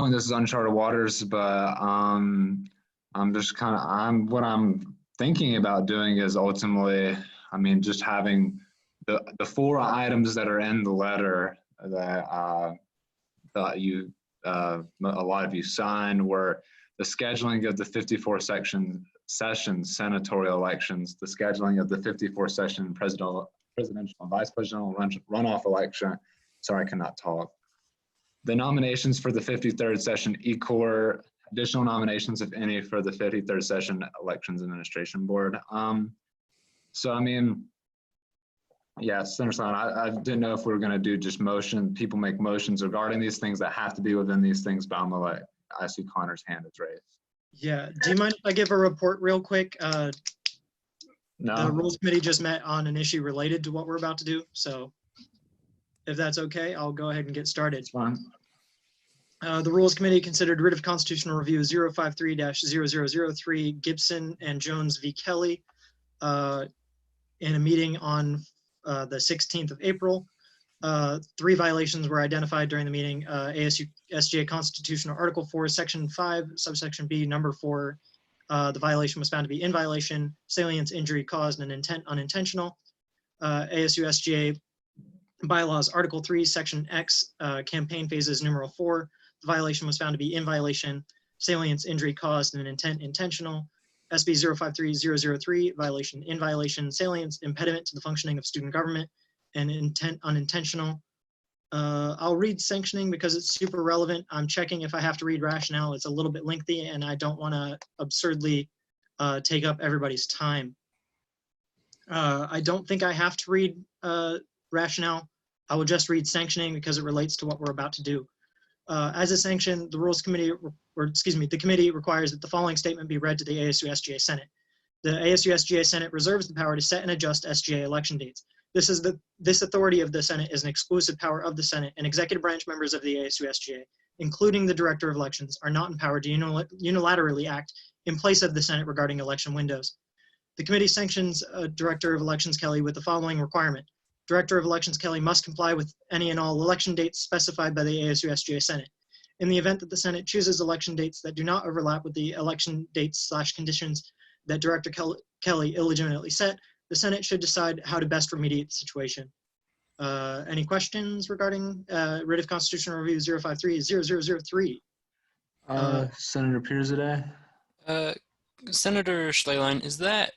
Oh, this is uncharted waters, but I'm just what I'm thinking about doing is ultimately, I mean, just having the four items that are in the letter that you a lot of you signed were the scheduling of the 54 session senatorial elections, the scheduling of the 54 session presidential and vice presidential runoff election. Sorry, I cannot talk. The nominations for the 53rd session E-Corps, additional nominations, if any, for the 53rd session Elections Administration Board. So, I mean, yeah, Senator Sloan, I didn't know if we were going to do just people make motions regarding these things that have to be within these things, but I'm going to I see Connor's hand is raised. Yeah, do you mind if I give a report real quick? No. The Rules Committee just met on an issue related to what we're about to do, so if that's okay, I'll go ahead and get started. It's fine. The Rules Committee considered writ of constitutional review 053-0003 Gibson and Jones v. Kelly in a meeting on the 16th of April. 3 violations were identified during the meeting. ASU SGA Constitutional Article 4, Section 5, subsection B, number 4. The violation was found to be in violation, salience, injury caused, and intent unintentional. ASU SGA Bylaws Article 3, Section X, campaign phases, numeral 4. The violation was found to be in violation, salience, injury caused, and intent intentional. SB 053003, violation, in violation, salience, impediment to the functioning of student government, and intent unintentional. I'll read sanctioning because it's super relevant. I'm checking if I have to read rationale. It's a little bit lengthy, and I don't want to absurdly take up everybody's time. I don't think I have to read rationale. I will just read sanctioning because it relates to what we're about to do. As a sanction, the Rules Committee, the committee requires that the following statement be read to the ASU SGA Senate. The ASU SGA Senate reserves the power to set and adjust SGA election dates. This authority of the Senate is an exclusive power of the Senate, and executive branch members of the ASU SGA, including the Director of Elections, are not empowered to unilaterally act in place of the Senate regarding election windows. The committee sanctions Director of Elections Kelly with the following requirement. Director of Elections Kelly must comply with any and all election dates specified by the ASU SGA Senate. In the event that the Senate chooses election dates that do not overlap with the election dates/conditions that Director Kelly illegitimately set, the Senate should decide how to best remediate the situation. Any questions regarding writ of constitutional review 053-0003? Senator Pirzadeh? Senator Schleyline, is that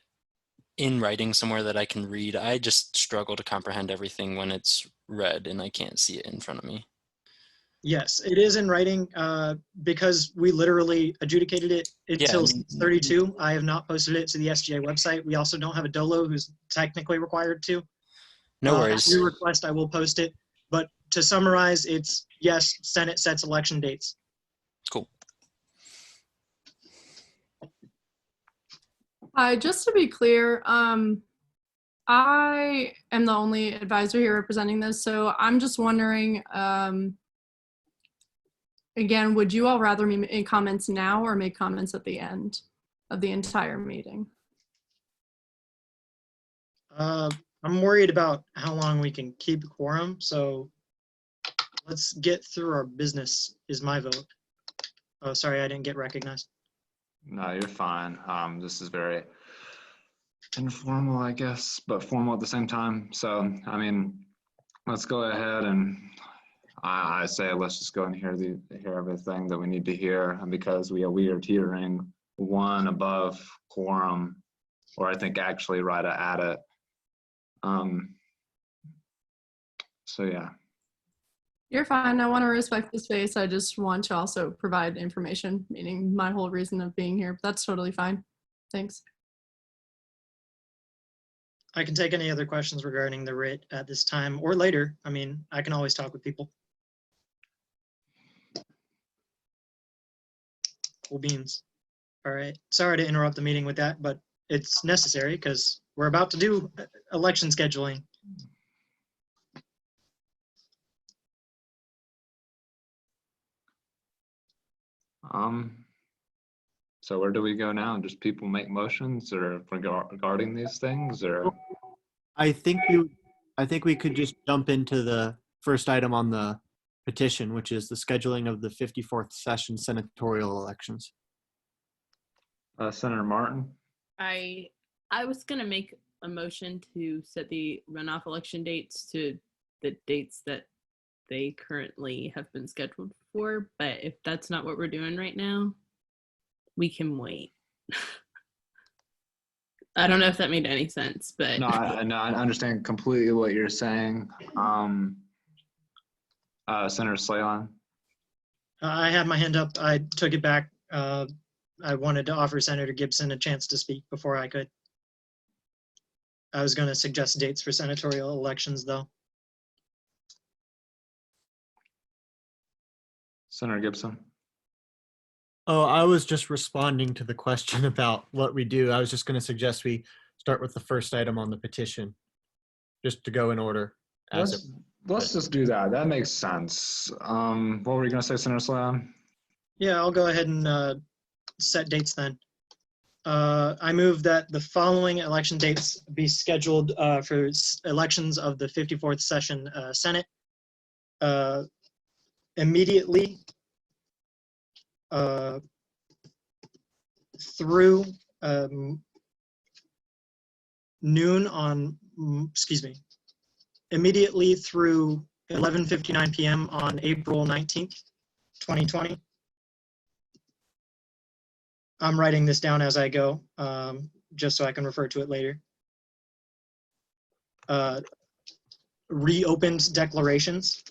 in writing somewhere that I can read? I just struggle to comprehend everything when it's read and I can't see it in front of me. Yes, it is in writing because we literally adjudicated it until 6:32. I have not posted it to the SGA website. We also don't have a dolo who's technically required to. No worries. At your request, I will post it. But to summarize, it's yes, Senate sets election dates. Cool. Hi, just to be clear, I am the only advisor here representing this, so I'm just wondering, again, would you all rather me make comments now or make comments at the end of the entire meeting? I'm worried about how long we can keep quorum, so let's get through our business is my vote. Oh, sorry, I didn't get recognized. No, you're fine. This is very informal, I guess, but formal at the same time. So, I mean, let's go ahead and I say let's just go and hear everything that we need to hear, and because we are teetering one above quorum, or I think actually right at it. So yeah. You're fine. I want to respect the space. I just want to also provide information, meaning my whole reason of being here. But that's totally fine. Thanks. I can take any other questions regarding the writ at this time or later. I mean, I can always talk with people. Cool beans. All right. Sorry to interrupt the meeting with that, but it's necessary because we're about to do election scheduling. So where do we go now? Just people make motions or regarding these things, or? I think we could just jump into the first item on the petition, which is the scheduling of the 54th session senatorial elections. Senator Martin. I was gonna make a motion to set the runoff election dates to the dates that they currently have been scheduled for, but if that's not what we're doing right now, we can wait. I don't know if that made any sense, but No, I understand completely what you're saying. Senator Slayton. I had my hand up. I took it back. I wanted to offer Senator Gibson a chance to speak before I could. I was going to suggest dates for senatorial elections, though. Senator Gibson. Oh, I was just responding to the question about what we do. I was just going to suggest we start with the first item on the petition, just to go in order. Let's just do that. That makes sense. What were you going to say, Senator Slayton? Yeah, I'll go ahead and set dates then. I move that the following election dates be scheduled for elections of the 54th session Senate immediately through noon on, immediately through 11:59 p.m. on April 19th, 2020. I'm writing this down as I go, just so I can refer to it later. Reopened declarations.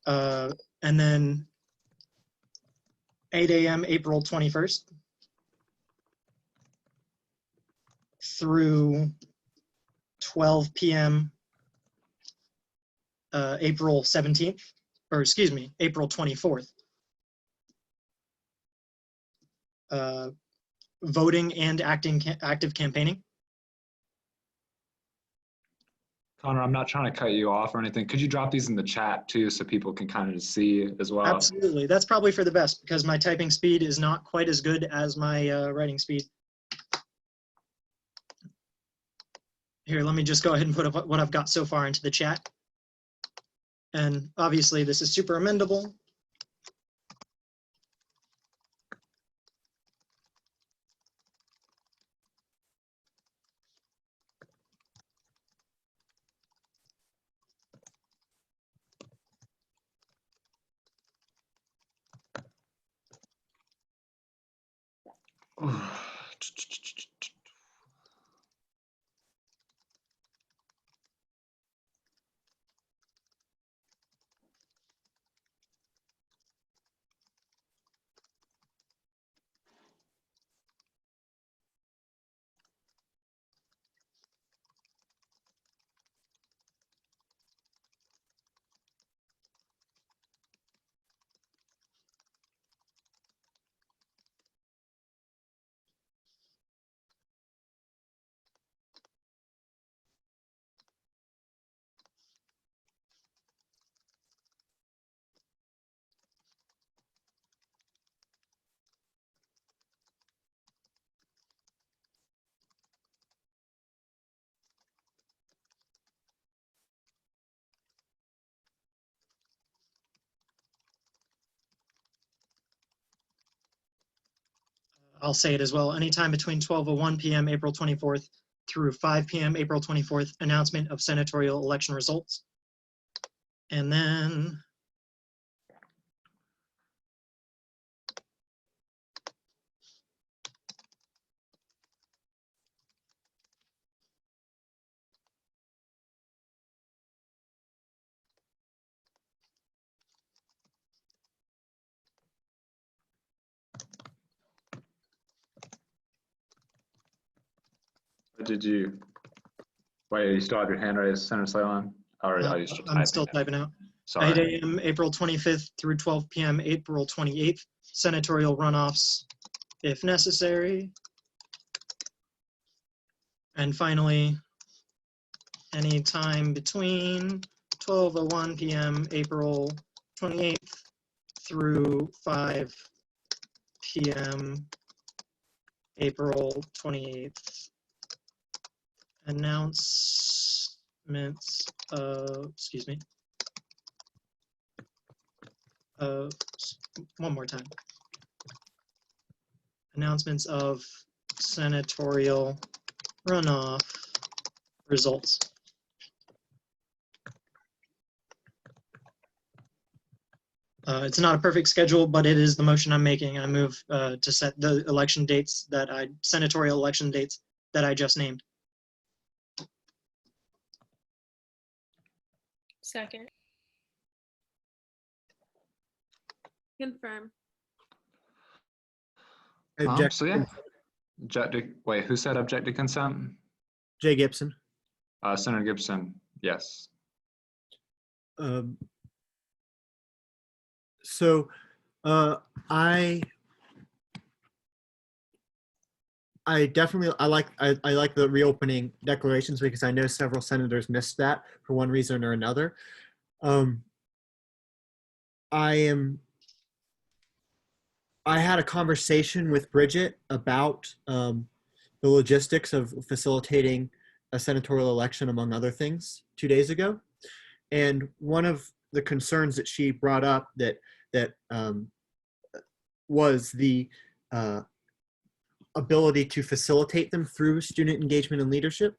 And then 8 a.m. April 21st through 12 p.m. April 17th, or excuse me, April 24th. Voting and active campaigning. Connor, I'm not trying to cut you off or anything. Could you drop these in the chat too so people can kind of see as well? Absolutely. That's probably for the best because my typing speed is not quite as good as my writing speed. Here, let me just go ahead and put what I've got so far into the chat. And obviously this is super amendable. I'll say it as well. Anytime between 12:01 p.m. April 24th through 5 p.m. April 24th, announcement of senatorial election results. And then Did you, wait, you still have your hand raised, Senator Slayton? Or are you still I'm still typing? typing out. Sorry. 8 a.m. April 25th through 12 p.m. April 28th, senatorial runoffs if necessary. And finally, any time between 12:01 p.m. April 28th through 5 p.m. April 28th. Announcement announcements, excuse me. One more time. Announcements of senatorial runoff results. It's not a perfect schedule, but it is the motion I'm making. I move to set the election dates senatorial election dates that I just named. Second. Confirm. Object- So yeah, wait, who said object to consent? Jay Gibson. Senator Gibson, yes. So I definitely I like the reopening declarations because I know several senators missed that for one reason or another. I had a conversation with Bridget about the logistics of facilitating a senatorial election, among other things, 2 days ago. And one of the concerns that she brought up that was the ability to facilitate them through student engagement and leadership.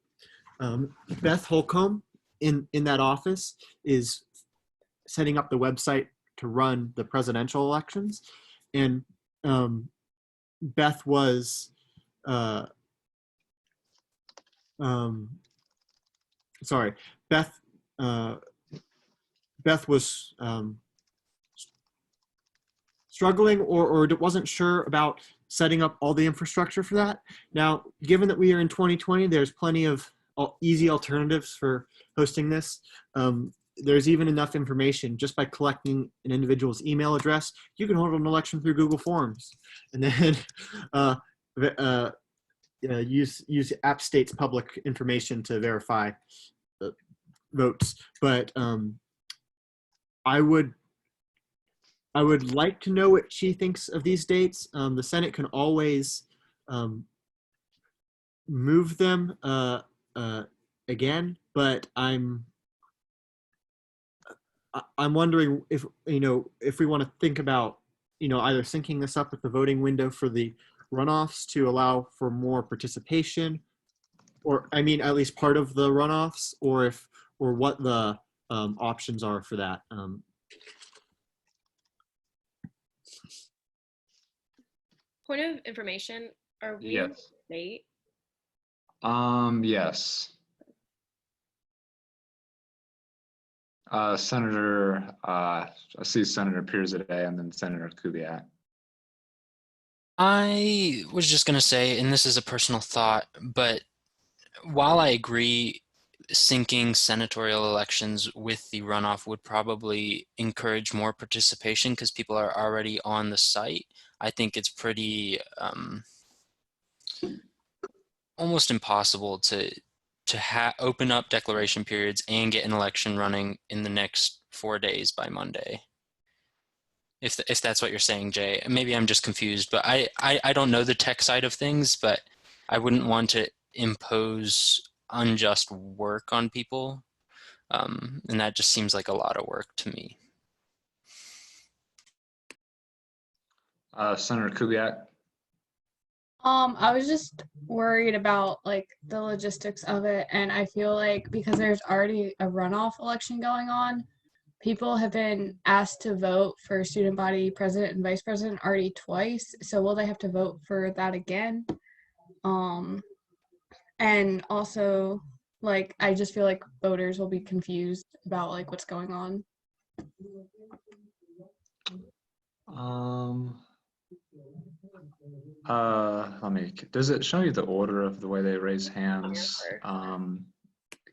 Beth Holcomb in that office is setting up the website to run the presidential elections. And Beth was Beth was struggling or wasn't sure about setting up all the infrastructure for that. Now, given that we are in 2020, there's plenty of easy alternatives for hosting this. There's even enough information just by collecting an individual's email address. You can hold an election through Google Forms, and then use App State's public information to verify votes. But I would like to know what she thinks of these dates. The Senate can always move them again, but I'm wondering if we want to think about either syncing this up with the voting window for the runoffs to allow for more participation, or I mean at least part of the runoffs, or what the options are for that. Point of information, are we Yes. late? Yes. Senator, I see Senator Piers today, and then Senator Kubiak. I was just going to say, and this is a personal thought, but while I agree syncing senatorial elections with the runoff would probably encourage more participation because people are already on the site, I think it's pretty almost impossible to open up declaration periods and get an election running in the next 4 days by Monday. If that's what you're saying, Jay. Maybe I'm just confused, but I don't know the tech side of things, but I wouldn't want to impose unjust work on people. And that just seems like a lot of work to me. Senator Kubiak. I was just worried about like the logistics of it, and I feel like because there's already a runoff election going on, people have been asked to vote for student body president and vice president already twice. So will they have to vote for that again? And also, like, I just feel like voters will be confused about like what's going on. Does it show you the order of the way they raise hands?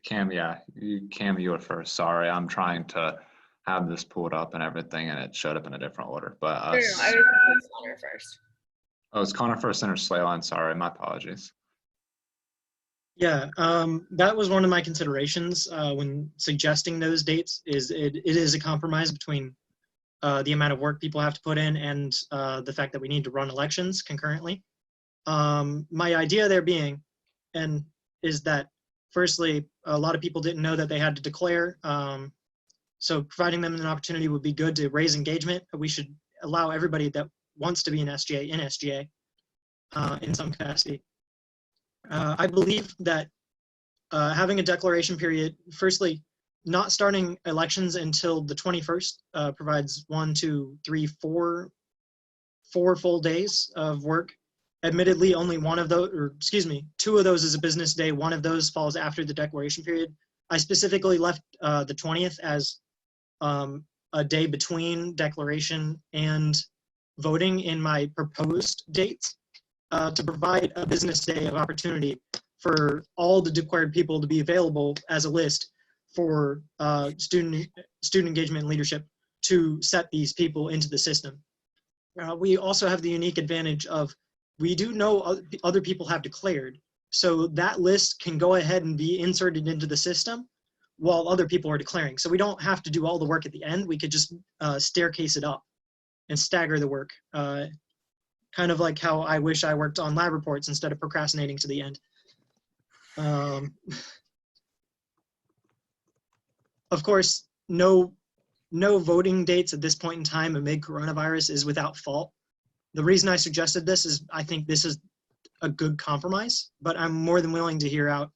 Cam, you were first. Sorry, I'm trying to have this pulled up and everything, and it showed up in a different order. But No, I was Connor first. Oh, it's Connor first, Senator Slayline. Sorry, my apologies. Yeah, that was one of my considerations when suggesting those dates. It is a compromise between the amount of work people have to put in and the fact that we need to run elections concurrently. My idea there being, is that Firstly, a lot of people didn't know that they had to declare. So providing them an opportunity would be good to raise engagement. We should allow everybody that wants to be an SGA in SGA in some capacity. I believe that having a declaration period, firstly, not starting elections until the 21st provides 4 full days of work. Admittedly, only one of those, or excuse me, 2 of those is a business day. One of those falls after the declaration period. I specifically left the 20th as a day between declaration and voting in my proposed dates to provide a business day of opportunity for all the declared people to be available as a list for student engagement and leadership to set these people into the system. We also have the unique advantage of we do know other people have declared, so that list can go ahead and be inserted into the system while other people are declaring. So we don't have to do all the work at the end. We could just staircase it up and stagger the work. Kind of like how I wish I worked on lab reports instead of procrastinating to the end. Of course, no voting dates at this point in time amid coronavirus is without fault. The reason I suggested this is I think this is a good compromise, but I'm more than willing to hear out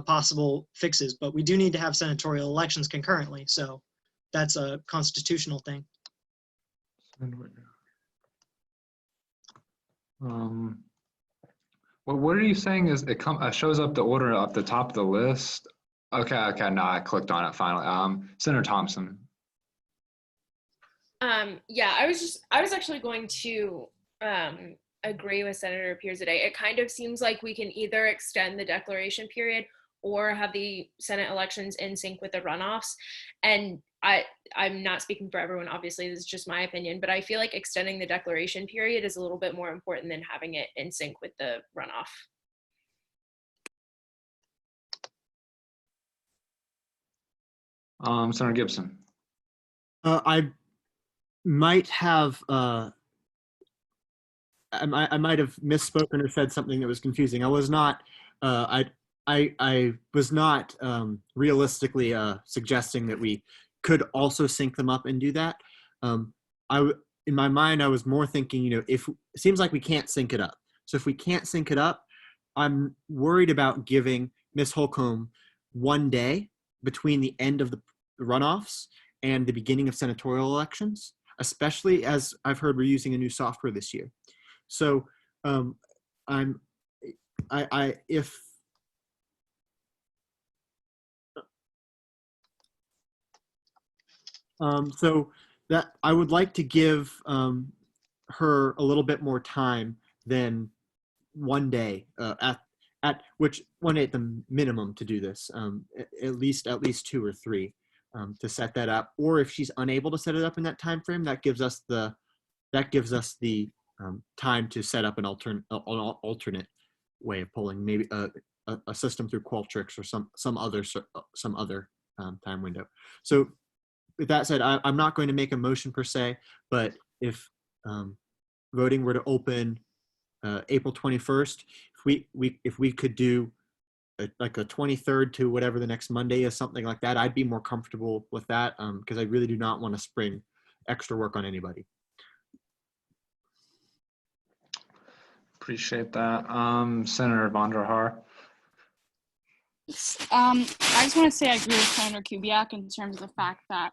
possible fixes. But we do need to have senatorial elections concurrently, so that's a constitutional thing. Well, what are you saying is it shows up the order at the top of the list? Okay, no, I clicked on it finally. Senator Thompson. Yeah, I was actually going to agree with Senator Pierce today. It kind of seems like we can either extend the declaration period or have the Senate elections in sync with the runoffs. And I'm not speaking for everyone, obviously, this is just my opinion, but I feel like extending the declaration period is a little bit more important than having it in sync with the runoff. Senator Gibson. I might have I might have misspoken or said something that was confusing. I was not I was not realistically suggesting that we could also sync them up and do that. In my mind, I was more thinking, if it seems like we can't sync it up. So if we can't sync it up, I'm worried about giving Ms. Holcomb 1 day between the end of the runoffs and the beginning of senatorial elections, especially as I've heard we're using a new software this year. So so that I would like to give her a little bit more time than 1 day at which 1 day at the minimum to do this, at least 2 or 3 to set that up. Or if she's unable to set it up in that time frame, that gives us the time to set up an alternate way of polling, maybe a system through Qualtrics or some other time window. So with that said, I'm not going to make a motion per se, but if voting were to open April 21st, if we could do like a 23rd to whatever the next Monday is, something like that, I'd be more comfortable with that because I really do not want to spring extra work on anybody. Appreciate that. Senator Von der Haar. I just want to say I agree with Senator Kubiak in terms of the fact that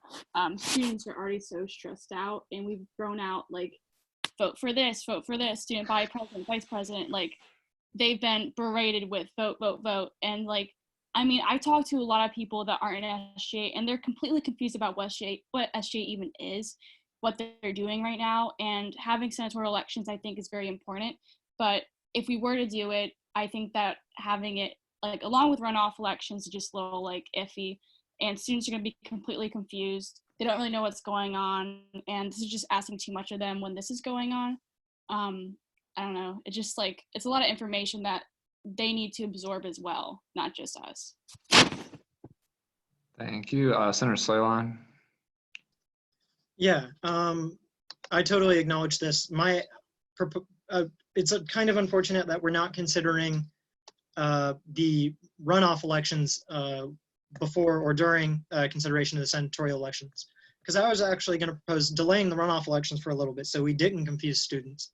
students are already so stressed out, and we've thrown out like vote for this, student body president, vice president. Like they've been berated with vote, and like I mean I talked to a lot of people that aren't in SGA, and they're completely confused about what SGA even is, what they're doing right now, and having senatorial elections I think is very important. But if we were to do it, I think that having it like along with runoff elections is just a little like iffy, and students are going to be completely confused. They don't really know what's going on, and this is just asking too much of them when this is going on. I don't know. It's just like it's a lot of information that they need to absorb as well, not just us. Thank you. Senator Slayline. Yeah, I totally acknowledge this. It's kind of unfortunate that we're not considering the runoff elections before or during consideration of the senatorial elections. Because I was actually going to propose delaying the runoff elections for a little bit so we didn't confuse students.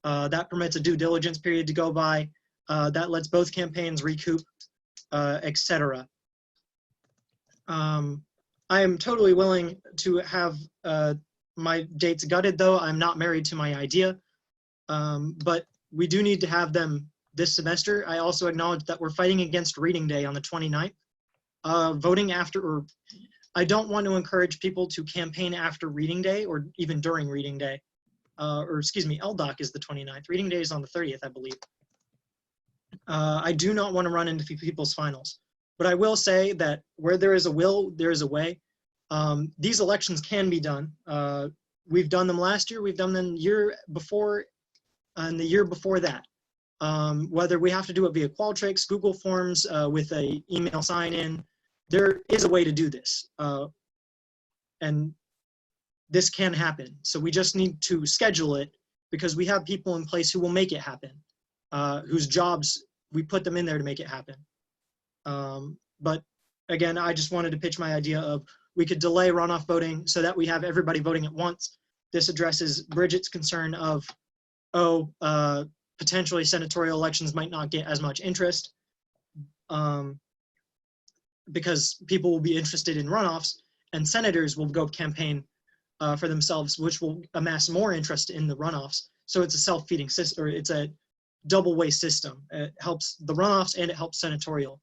That permits a due diligence period to go by. That lets both campaigns recoup, etc. I am totally willing to have my dates gutted, though. I'm not married to my idea, but we do need to have them this semester. I also acknowledge that we're fighting against reading day on the 29th. Voting after, or I don't want to encourage people to campaign after reading day or even during reading day. Or excuse me, LDOC is the 29th. Reading day is on the 30th, I believe. I do not want to run into people's finals. But I will say that where there is a will, there is a way. These elections can be done. We've done them last year. We've done them the year before and the year before that. Whether we have to do it via Qualtrics, Google Forms, with a email sign-in, there is a way to do this. And this can happen. So we just need to schedule it because we have people in place who will make it happen, whose jobs, we put them in there to make it happen. But again, I just wanted to pitch my idea of we could delay runoff voting so that we have everybody voting at once. This addresses Bridget's concern of, potentially senatorial elections might not get as much interest because people will be interested in runoffs and senators will go campaign for themselves, which will amass more interest in the runoffs. So it's a self-feeding system, or it's a double-way system. It helps the runoffs and it helps senatorial.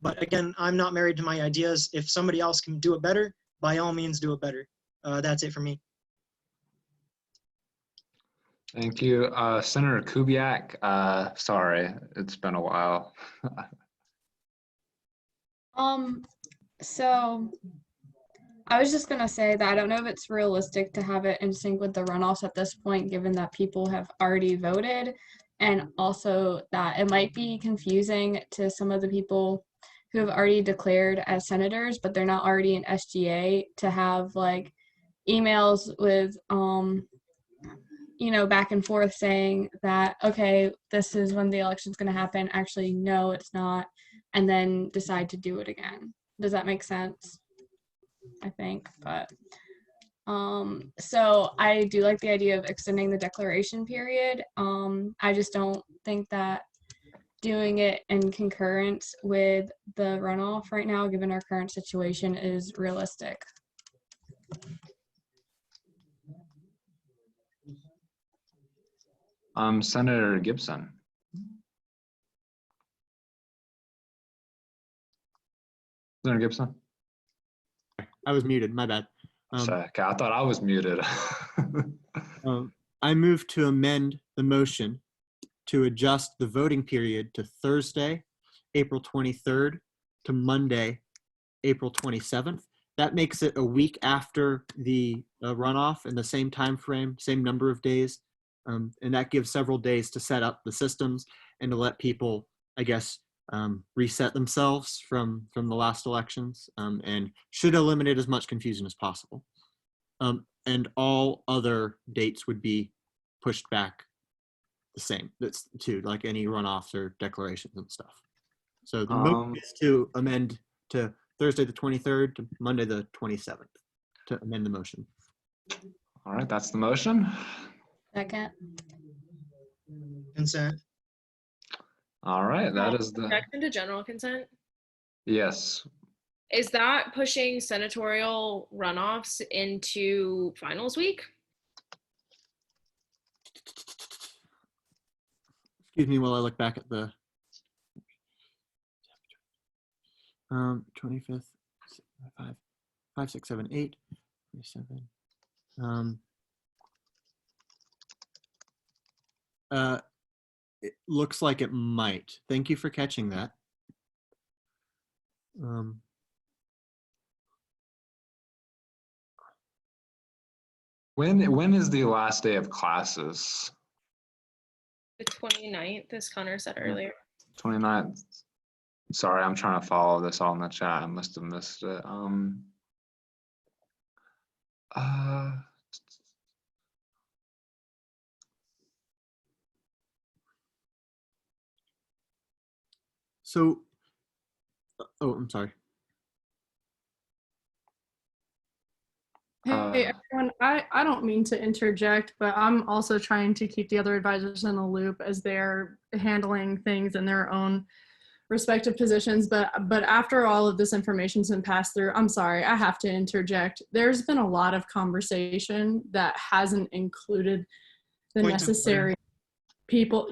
But again, I'm not married to my ideas. If somebody else can do it better, by all means do it better. That's it for me. Thank you. Senator Kubiak, sorry, it's been a while. So I was just gonna say that I don't know if it's realistic to have it in sync with the runoffs at this point, given that people have already voted, and also that it might be confusing to some of the people who have already declared as senators, but they're not already in SGA, to have like emails with back and forth saying that, okay, this is when the election's going to happen. Actually, no, it's not. And then decide to do it again. Does that make sense? I think, but so I do like the idea of extending the declaration period. I just don't think that doing it in concurrence with the runoff right now, given our current situation, is realistic. Senator Gibson. Senator Gibson? I was muted, my bad. Okay, I thought I was muted. I move to amend the motion to adjust the voting period to Thursday, April 23rd to Monday, April 27th. That makes it a week after the runoff in the same time frame, same number of days. And that gives several days to set up the systems and to let people, I guess, reset themselves from the last elections, and should eliminate as much confusion as possible. And all other dates would be pushed back the same. That's to like any runoffs or declarations and stuff. So the motion is to amend to Thursday the 23rd to Monday the 27th to amend the motion. All right, that's the motion. Second. Consent. All right, that is the, Objection to general consent. yes. Is that pushing senatorial runoffs into finals week? Excuse me while I look back at the 25th, 5, 6, 7, 8, 27. It looks like it might. Thank you for catching that. When is the last day of classes? The 29th, as Connor said earlier. 29th. Sorry, I'm trying to follow this all in the chat. I must have missed it. So, oh, I'm sorry. Hey, everyone, I don't mean to interject, but I'm also trying to keep the other advisors in the loop as they're handling things in their own respective positions. But after all of this information's been passed through, I'm sorry, I have to interject. There's been a lot of conversation that hasn't included the Point of order. necessary people.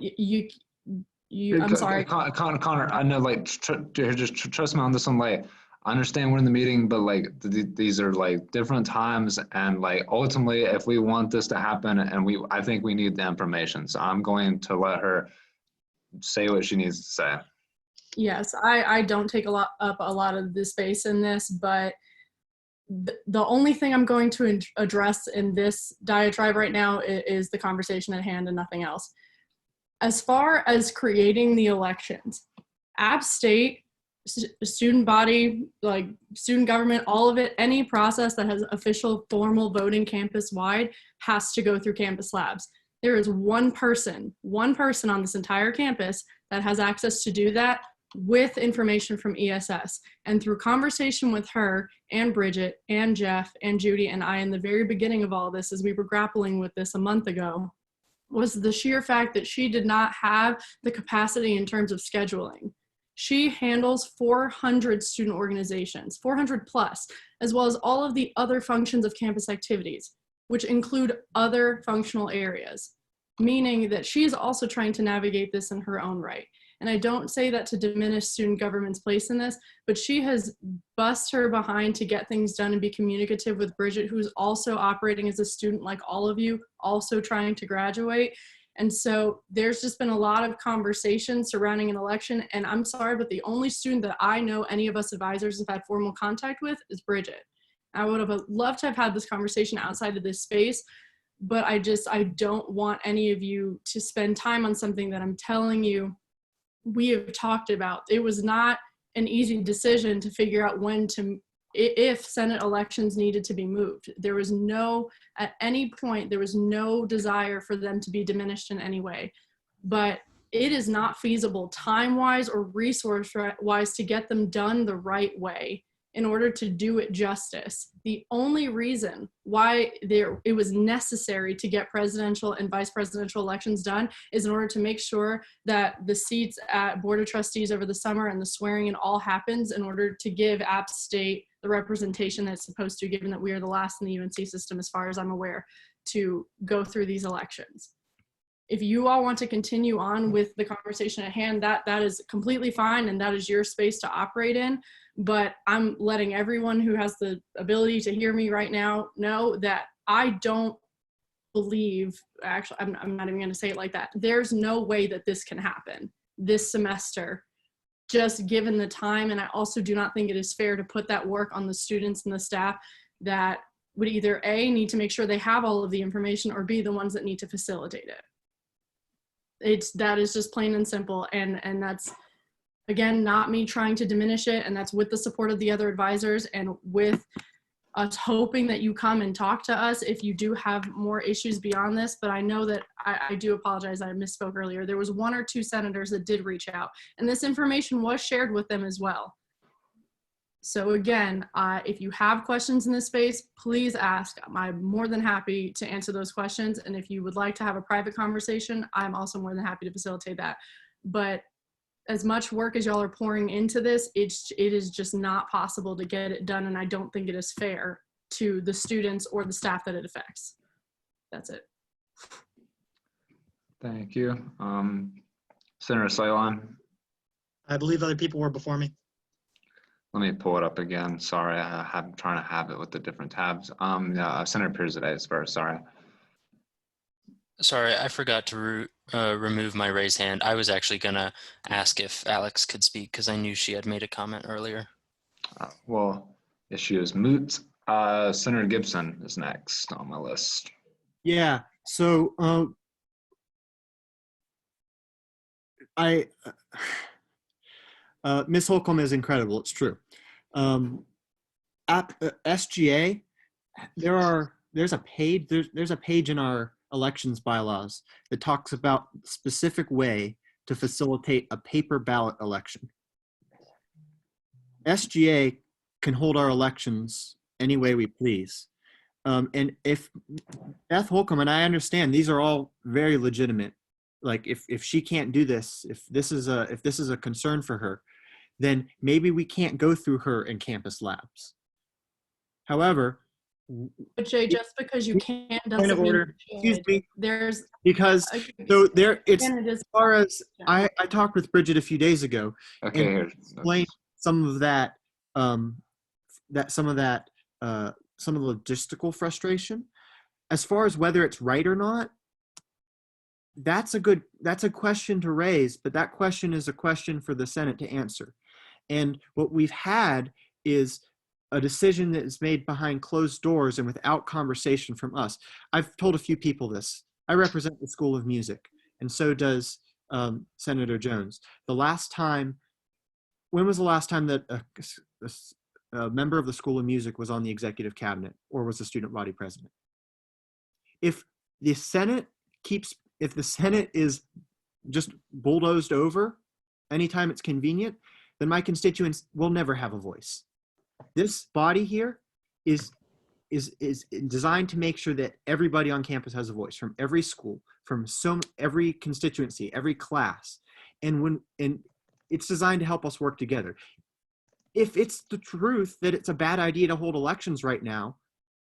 I'm sorry. Connor, I know, like, just trust me on this one. Like, I understand we're in the meeting, but like these are like different times, and like ultimately, if we want this to happen, and I think we need the information. So I'm going to let her say what she needs to say. Yes, I don't take up a lot of the space in this, but the only thing I'm going to address in this diatribe right now is the conversation at hand and nothing else. As far as creating the elections, App State, student body, like student government, all of it, any process that has official formal voting campus-wide has to go through campus labs. There is one person on this entire campus that has access to do that with information from ESS. And through conversation with her and Bridget and Jeff and Judy and I in the very beginning of all this, as we were grappling with this a month ago, was the sheer fact that she did not have the capacity in terms of scheduling. She handles 400 student organizations, 400 plus, as well as all of the other functions of campus activities, which include other functional areas, meaning that she is also trying to navigate this in her own right. And I don't say that to diminish student government's place in this, but she has bust her behind to get things done and be communicative with Bridget, who's also operating as a student like all of you, also trying to graduate. And so there's just been a lot of conversation surrounding an election. And I'm sorry, but the only student that I know any of us advisors have had formal contact with is Bridget. I would have loved to have had this conversation outside of this space, but I don't want any of you to spend time on something that I'm telling you we have talked about. It was not an easy decision to figure out if Senate elections needed to be moved. At any point, there was no desire for them to be diminished in any way. But it is not feasible time-wise or resource-wise to get them done the right way in order to do it justice. The only reason why it was necessary to get presidential and vice presidential elections done is in order to make sure that the seats at Board of Trustees over the summer and the swearing in all happens in order to give App State the representation that's supposed to, given that we are the last in the UNC system, as far as I'm aware, to go through these elections. If you all want to continue on with the conversation at hand, that is completely fine, and that is your space to operate in. But I'm letting everyone who has the ability to hear me right now know that I don't believe, actually, I'm not even going to say it like that. There's no way that this can happen this semester, just given the time. And I also do not think it is fair to put that work on the students and the staff that would either A, need to make sure they have all of the information, or B, the ones that need to facilitate it. That is just plain and simple. And that's, again, not me trying to diminish it. And that's with the support of the other advisors and with us hoping that you come and talk to us if you do have more issues beyond this. But I know that I do apologize. I misspoke earlier. There was 1 or 2 senators that did reach out, and this information was shared with them as well. So again, if you have questions in this space, please ask. I'm more than happy to answer those questions. And if you would like to have a private conversation, I'm also more than happy to facilitate that. But as much work as y'all are pouring into this, it is just not possible to get it done. And I don't think it is fair to the students or the staff that it affects. That's it. Thank you. Senator Ceylon. I believe other people were before me. Let me pull it up again. Sorry, I'm trying to have it with the different tabs. Senator Pirzadeh is first, sorry. Sorry, I forgot to remove my raised hand. I was actually gonna ask if Alex could speak because I knew she had made a comment earlier. Well, issue is moot. Senator Gibson is next on my list. Yeah, so Ms. Holcomb is incredible. It's true. At SGA, there's a page in our elections bylaws that talks about the specific way to facilitate a paper ballot election. SGA can hold our elections any way we please. And if Beth Holcomb, and I understand these are all very legitimate, like if she can't do this, if this is a concern for her, then maybe we can't go through her in campus labs. However, But Jay, just because you can't Point doesn't of mean order. you excuse should. me, There's because so there it's Again, it as is- far as I talked with Bridget a few days ago, Okay, and here. explain some of that some of the logistical frustration. As far as whether it's right or not, that's a question to raise, but that question is a question for the Senate to answer. And what we've had is a decision that is made behind closed doors and without conversation from us. I've told a few people this. I represent the School of Music, and so does Senator Jones. When was the last time that a member of the School of Music was on the executive cabinet or was the student body president? If the Senate is just bulldozed over anytime it's convenient, then my constituents will never have a voice. This body here is designed to make sure that everybody on campus has a voice, from every school, from every constituency, every class, and it's designed to help us work together. If it's the truth that it's a bad idea to hold elections right now,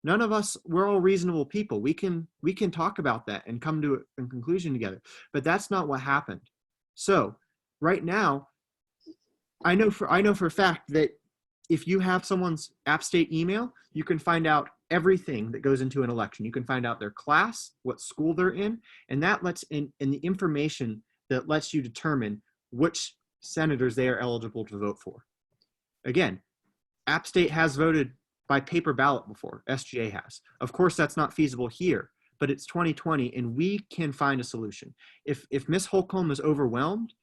none of us, we're all reasonable people. We can talk about that and come to a conclusion together. But that's not what happened. So right now, I know for a fact that if you have someone's App State email, you can find out everything that goes into an election. You can find out their class, what school they're in, and that lets in the information that lets you determine which senators they are eligible to vote for. Again, App State has voted by paper ballot before, SGA has. Of course, that's not feasible here, but it's 2020 and we can find a solution. If Ms. Holcomb is overwhelmed,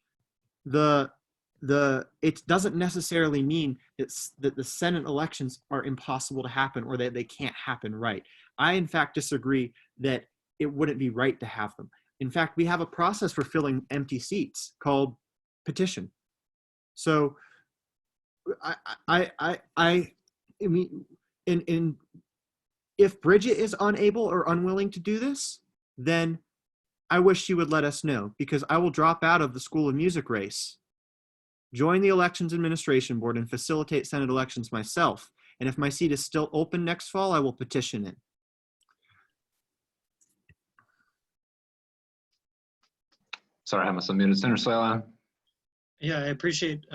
it doesn't necessarily mean that the Senate elections are impossible to happen or that they can't happen right. I, in fact, disagree that it wouldn't be right to have them. In fact, we have a process for filling empty seats called petition. So I mean, if Bridget is unable or unwilling to do this, then I wish she would let us know, because I will drop out of the School of Music race, join the Elections Administration Board, and facilitate Senate elections myself. And if my seat is still open next fall, I will petition it. Sorry, I must have muted. Senator Slayline. Yeah, I appreciate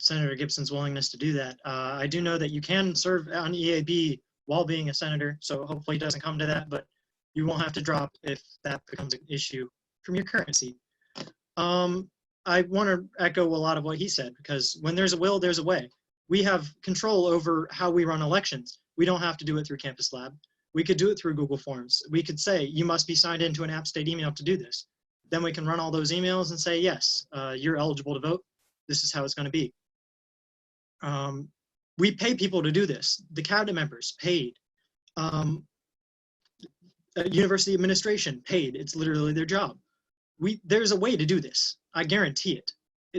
Senator Gibson's willingness to do that. I do know that you can serve on EAB while being a senator, so hopefully it doesn't come to that, but you won't have to drop if that becomes an issue from your current seat. I want to echo a lot of what he said, because when there's a will, there's a way. We have control over how we run elections. We don't have to do it through Campus Lab. We could do it through Google Forms. We could say, you must be signed into an App State email to do this. Then we can run all those emails and say, yes, you're eligible to vote. This is how it's going to be. We pay people to do this. The cabinet members paid. University administration paid. It's literally their job. There's a way to do this. I guarantee it.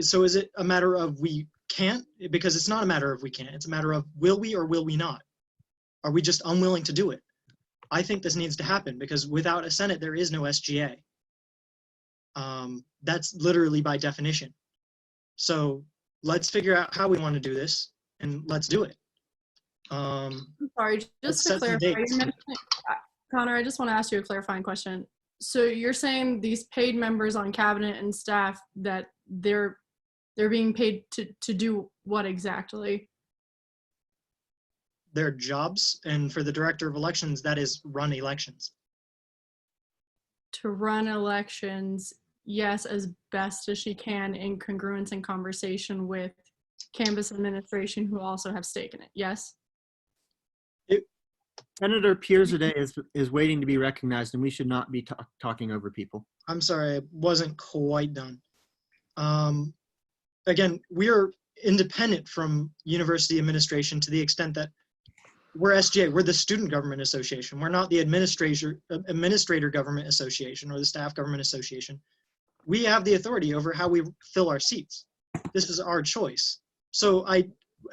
So is it a matter of we can't? Because it's not a matter of we can't. It's a matter of will we or will we not? Are we just unwilling to do it? I think this needs to happen, because without a Senate, there is no SGA. That's literally by definition. So let's figure out how we want to do this, and let's do it. I'm sorry, just to set some clarify, dates. Connor, I just want to ask you a clarifying question. So you're saying these paid members on cabinet and staff, that they're being paid to do what exactly? Their jobs, and for the director of elections, that is run elections. To run elections, yes, as best as she can, in congruence and conversation with campus administration, who also have stake in it. Yes. Senator Pierzadeh is waiting to be recognized, and we should not be talking over people. I'm sorry, I wasn't quite done. Again, we're independent from university administration to the extent that we're SGA, we're the Student Government Association. We're not the Administrator Government Association or the Staff Government Association. We have the authority over how we fill our seats. This is our choice. So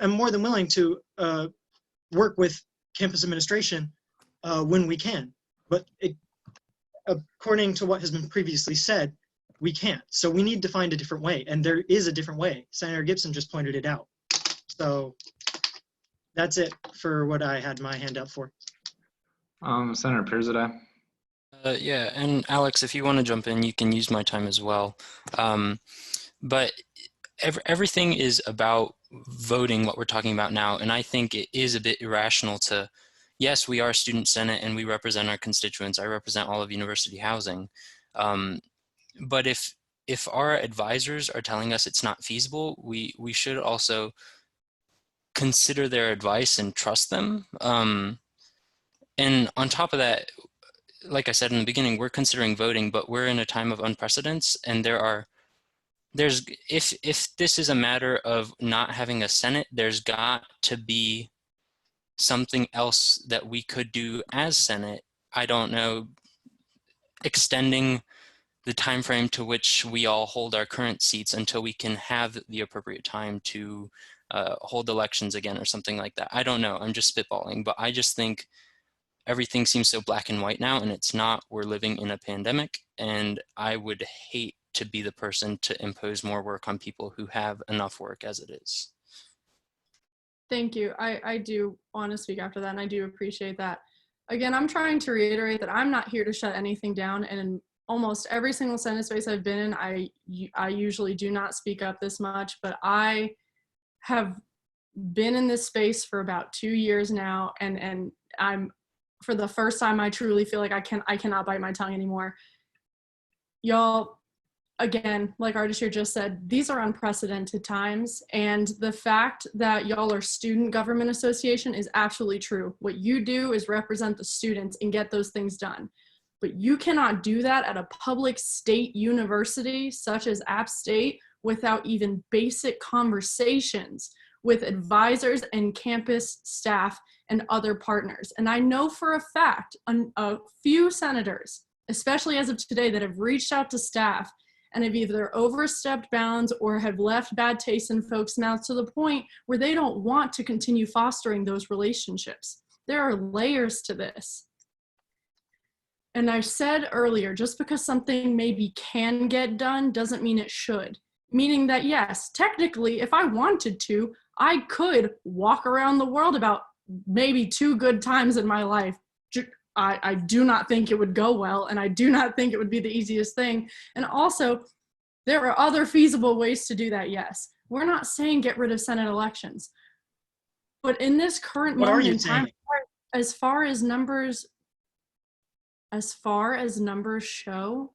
am more than willing to work with campus administration when we can. But according to what has been previously said, we can't. So we need to find a different way, and there is a different way. Senator Gibson just pointed it out. So that's it for what I had my hand up for. Senator Pirzadeh. Yeah, and Alex, if you want to jump in, you can use my time as well. But everything is about voting, what we're talking about now, and I think it is a bit irrational to, yes, we are Student Senate and we represent our constituents. I represent all of university housing. But if our advisors are telling us it's not feasible, we should also consider their advice and trust them. And on top of that, like I said in the beginning, we're considering voting, but we're in a time of unprecedents, and if this is a matter of not having a Senate, there's got to be something else that we could do as Senate. I don't know, extending the time frame to which we all hold our current seats until we can have the appropriate time to hold elections again or something like that. I don't know, I'm just spitballing, but I just think everything seems so black and white now, and it's not. We're living in a pandemic, and I would hate to be the person to impose more work on people who have enough work as it is. Thank you. I do want to speak after that, and I do appreciate that. Again, I'm trying to reiterate that I'm not here to shut anything down, and in almost every single Senate space I've been in, I usually do not speak up this much, but I have been in this space for about 2 years now, and I'm, for the first time, I truly feel like I cannot bite my tongue anymore. Y'all, again, like Ardeshir just said, these are unprecedented times, and the fact that y'all are Student Government Association is absolutely true. What you do is represent the students and get those things done. But you cannot do that at a public state university such as App State without even basic conversations with advisors and campus staff and other partners. And I know for a fact a few senators, especially as of today, that have reached out to staff and have either overstepped bounds or have left bad taste in folks' mouths to the point where they don't want to continue fostering those relationships. There are layers to this. And I said earlier, just because something maybe can get done doesn't mean it should. Meaning that, yes, technically, if I wanted to, I could walk around the world about maybe 2 good times in my life. I do not think it would go well, and I do not think it would be the easiest thing. And also, there are other feasible ways to do that, yes. We're not saying get rid of Senate elections. But in this current moment in time, as far as numbers show,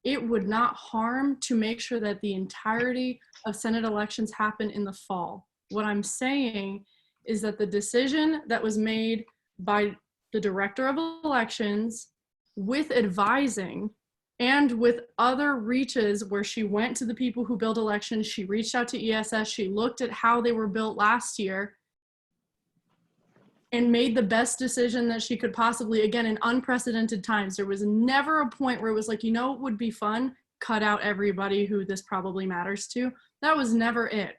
it would not harm to make sure that the entirety of Senate elections happen in the fall. What I'm saying is that the decision that was made by the Director of Elections, with advising and with other reaches where she went to the people who build elections, she reached out to ESS, she looked at how they were built last year, and made the best decision that she could possibly, again, in unprecedented times. There was never a point where it was like, you know, it would be fun, cut out everybody who this probably matters to. That was never it.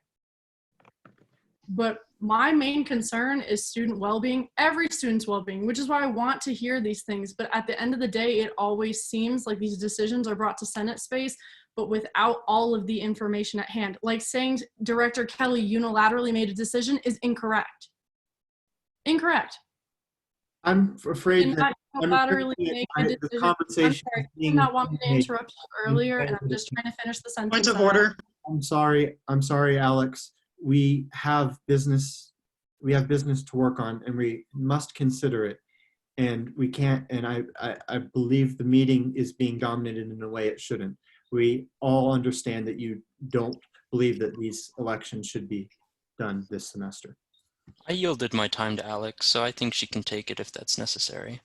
But my main concern is student well-being, every student's well-being, which is why I want to hear these things. But at the end of the day, it always seems like these decisions are brought to Senate space, but without all of the information at hand. Like saying Director Kelly unilaterally made a decision is incorrect. Incorrect. I'm afraid that unilaterally make a decision. the conversation. I'm sorry, you did not want me to interrupt you earlier, and I'm just trying to finish the sentence. Point of order. I'm sorry, Alex. We have business to work on, and we must consider it. And we can't, and I believe the meeting is being dominated in a way it shouldn't. We all understand that you don't believe that these elections should be done this semester. I yielded my time to Alex, so I think she can take it if that's necessary.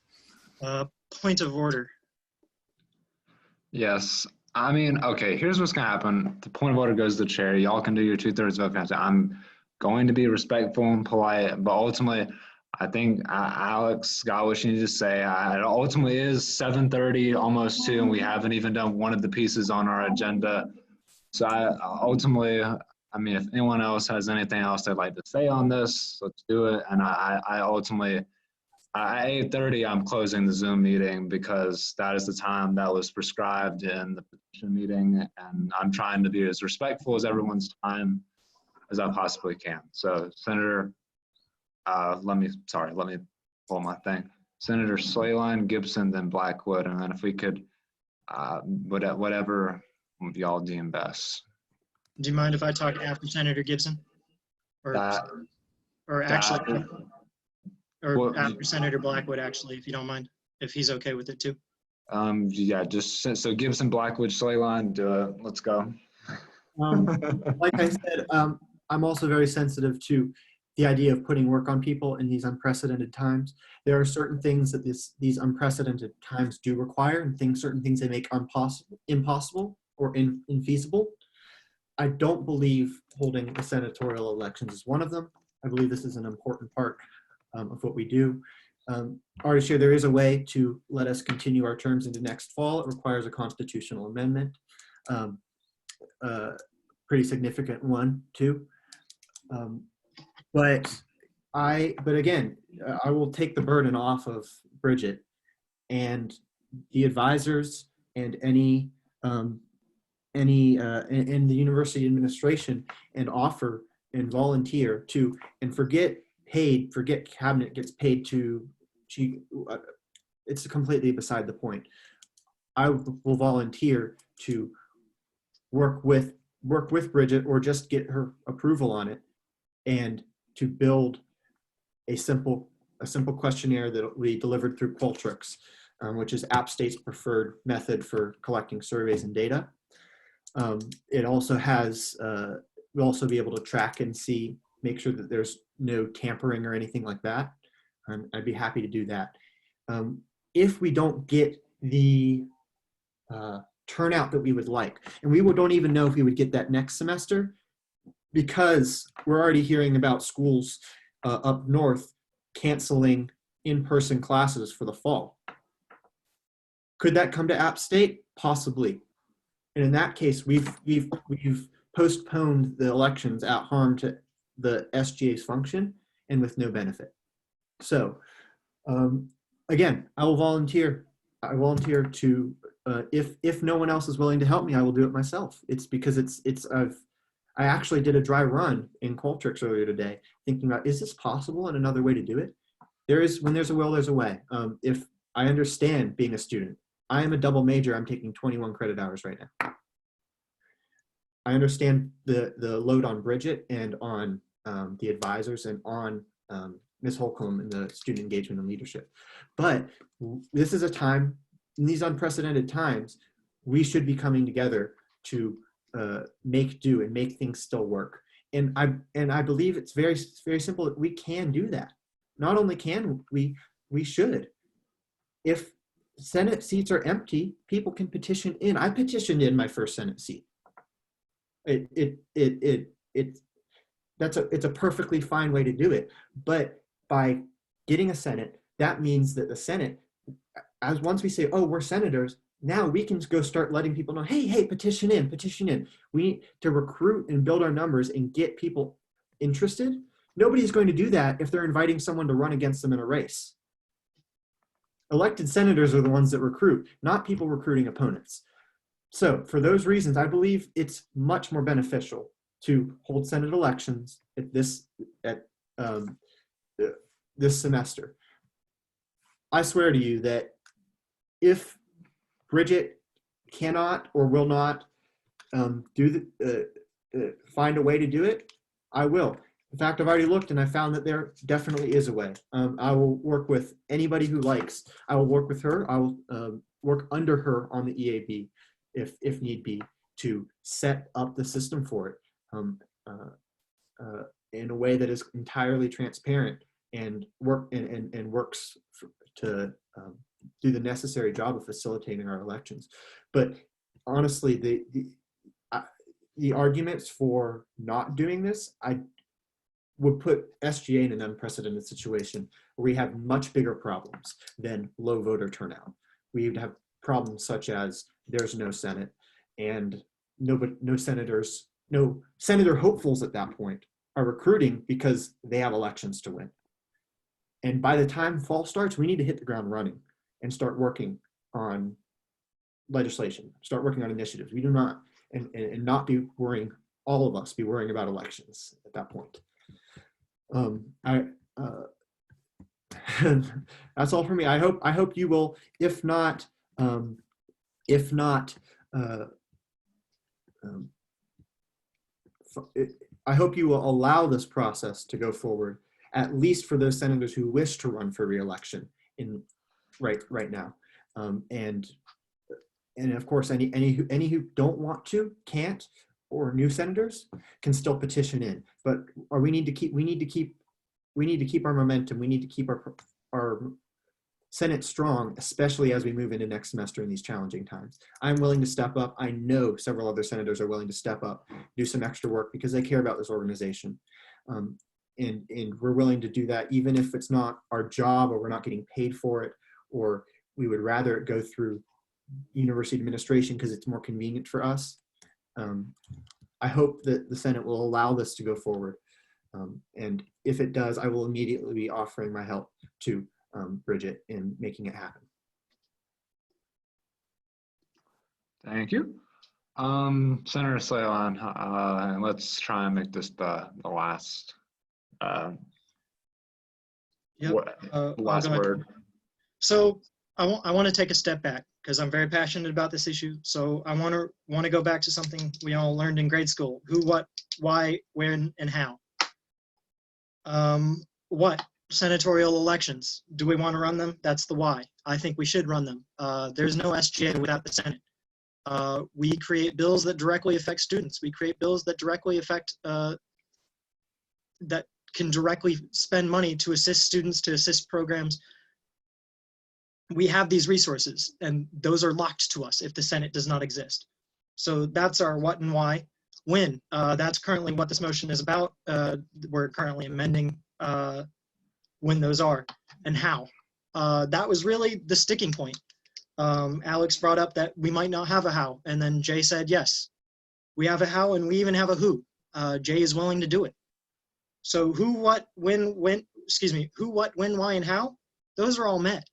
Point of order. Yes. I mean, okay, here's what's going to happen. The point of order goes to the chair. Y'all can do your 2/3 vote. I'm going to be respectful and polite, but ultimately, I think Alex got what she needed to say. It ultimately is 7:30, almost 2, and we haven't even done one of the pieces on our agenda. So ultimately, I mean, if anyone else has anything else they'd like to say on this, let's do it. And I ultimately, at 8:30, I'm closing the Zoom meeting because that is the time that was prescribed in the petition meeting. And I'm trying to be as respectful as everyone's time as I possibly can. So Senator, let me pull my thing. Senator Slayline, Gibson, then Blackwood. And then if we could, whatever y'all deem best. Do you mind if I talk after Senator Gibson? Or Well, after Senator Blackwood, actually, if you don't mind, if he's okay with it too. Yeah, just so Gibson, Blackwood, Slayline, do it. Let's go. Like I said, I'm also very sensitive to the idea of putting work on people in these unprecedented times. There are certain things that these unprecedented times do require, and certain things they make impossible or infeasible. I don't believe holding the senatorial elections is one of them. I believe this is an important part of what we do. Already shared, there is a way to let us continue our terms into next fall. It requires a constitutional amendment, pretty significant one too. But again, I will take the burden off of Bridget and the advisors and any in the university administration, and offer and volunteer to, and forget cabinet gets paid to, it's completely beside the point. I will volunteer to work with Bridget, or just get her approval on it, and to build a simple questionnaire that will be delivered through Qualtrics, which is App State's preferred method for collecting surveys and data. It also has, we'll also be able to track and make sure that there's no tampering or anything like that. I'd be happy to do that. If we don't get the turnout that we would like, and we don't even know if we would get that next semester, because we're already hearing about schools up north canceling in-person classes for the fall. Could that come to App State? Possibly. And in that case, we've postponed the elections at harm to the SGA's function and with no benefit. So again, I will volunteer. I volunteer to, if no one else is willing to help me, I will do it myself. It's because I actually did a dry run in Qualtrics earlier today, thinking about, is this possible and another way to do it? When there's a will, there's a way. If I understand being a student, I am a double major. I'm taking 21 credit hours right now. I understand the load on Bridget and on the advisors and on Ms. Holcomb and the student engagement and leadership. But this is a time, in these unprecedented times, we should be coming together to make do and make things still work. And I believe it's very, very simple. We can do that. Not only can we should. If Senate seats are empty, people can petition in. I petitioned in my first Senate seat. It's a perfectly fine way to do it. But by getting a Senate, that means that the Senate, as once we say, oh, we're senators, now we can go start letting people know, hey, petition in, petition in. We need to recruit and build our numbers and get people interested. Nobody's going to do that if they're inviting someone to run against them in a race. Elected senators are the ones that recruit, not people recruiting opponents. So for those reasons, I believe it's much more beneficial to hold Senate elections at this semester. I swear to you that if Bridget cannot or will not find a way to do it, I will. In fact, I've already looked and I found that there definitely is a way. I will work with anybody who likes. I will work with her. I will work under her on the EAB if need be, to set up the system for it in a way that is entirely transparent and works to do the necessary job of facilitating our elections. But honestly, the arguments for not doing this, I would put SGA in an unprecedented situation where we have much bigger problems than low voter turnout. We would have problems such as there's no Senate and no senators, no senator hopefuls at that point are recruiting because they have elections to win. And by the time fall starts, we need to hit the ground running and start working on legislation, start working on initiatives. We do not, and not be worrying, all of us be worrying about elections at that point. That's all for me. I hope you will, if not, I hope you will allow this process to go forward, at least for those senators who wish to run for re-election right now. And of course, any who don't want to, can't, or new senators can still petition in. But we need to keep our momentum. We need to keep our Senate strong, especially as we move into next semester in these challenging times. I'm willing to step up. I know several other senators are willing to step up, do some extra work because they care about this organization. And we're willing to do that even if it's not our job or we're not getting paid for it, or we would rather it go through university administration because it's more convenient for us. I hope that the Senate will allow this to go forward. And if it does, I will immediately be offering my help to Bridget in making it happen. Thank you. Senator Slayton, and let's try and make this the last last word. So I want to take a step back because I'm very passionate about this issue. So I want to go back to something we all learned in grade school: who, what, why, when, and how. What? Senatorial elections. Do we want to run them? That's the why. I think we should run them. There's no SGA without the Senate. We create bills that directly affect students. We create bills that directly affect, that can directly spend money to assist students, to assist programs. We have these resources, and those are locked to us if the Senate does not exist. So that's our what and why. When, that's currently what this motion is about. We're currently amending when those are, and how. That was really the sticking point. Alex brought up that we might not have a how, and then Jay said, yes, we have a how, and we even have a who. Jay is willing to do it. So who, what, when, who, what, when, why, and how, those are all met.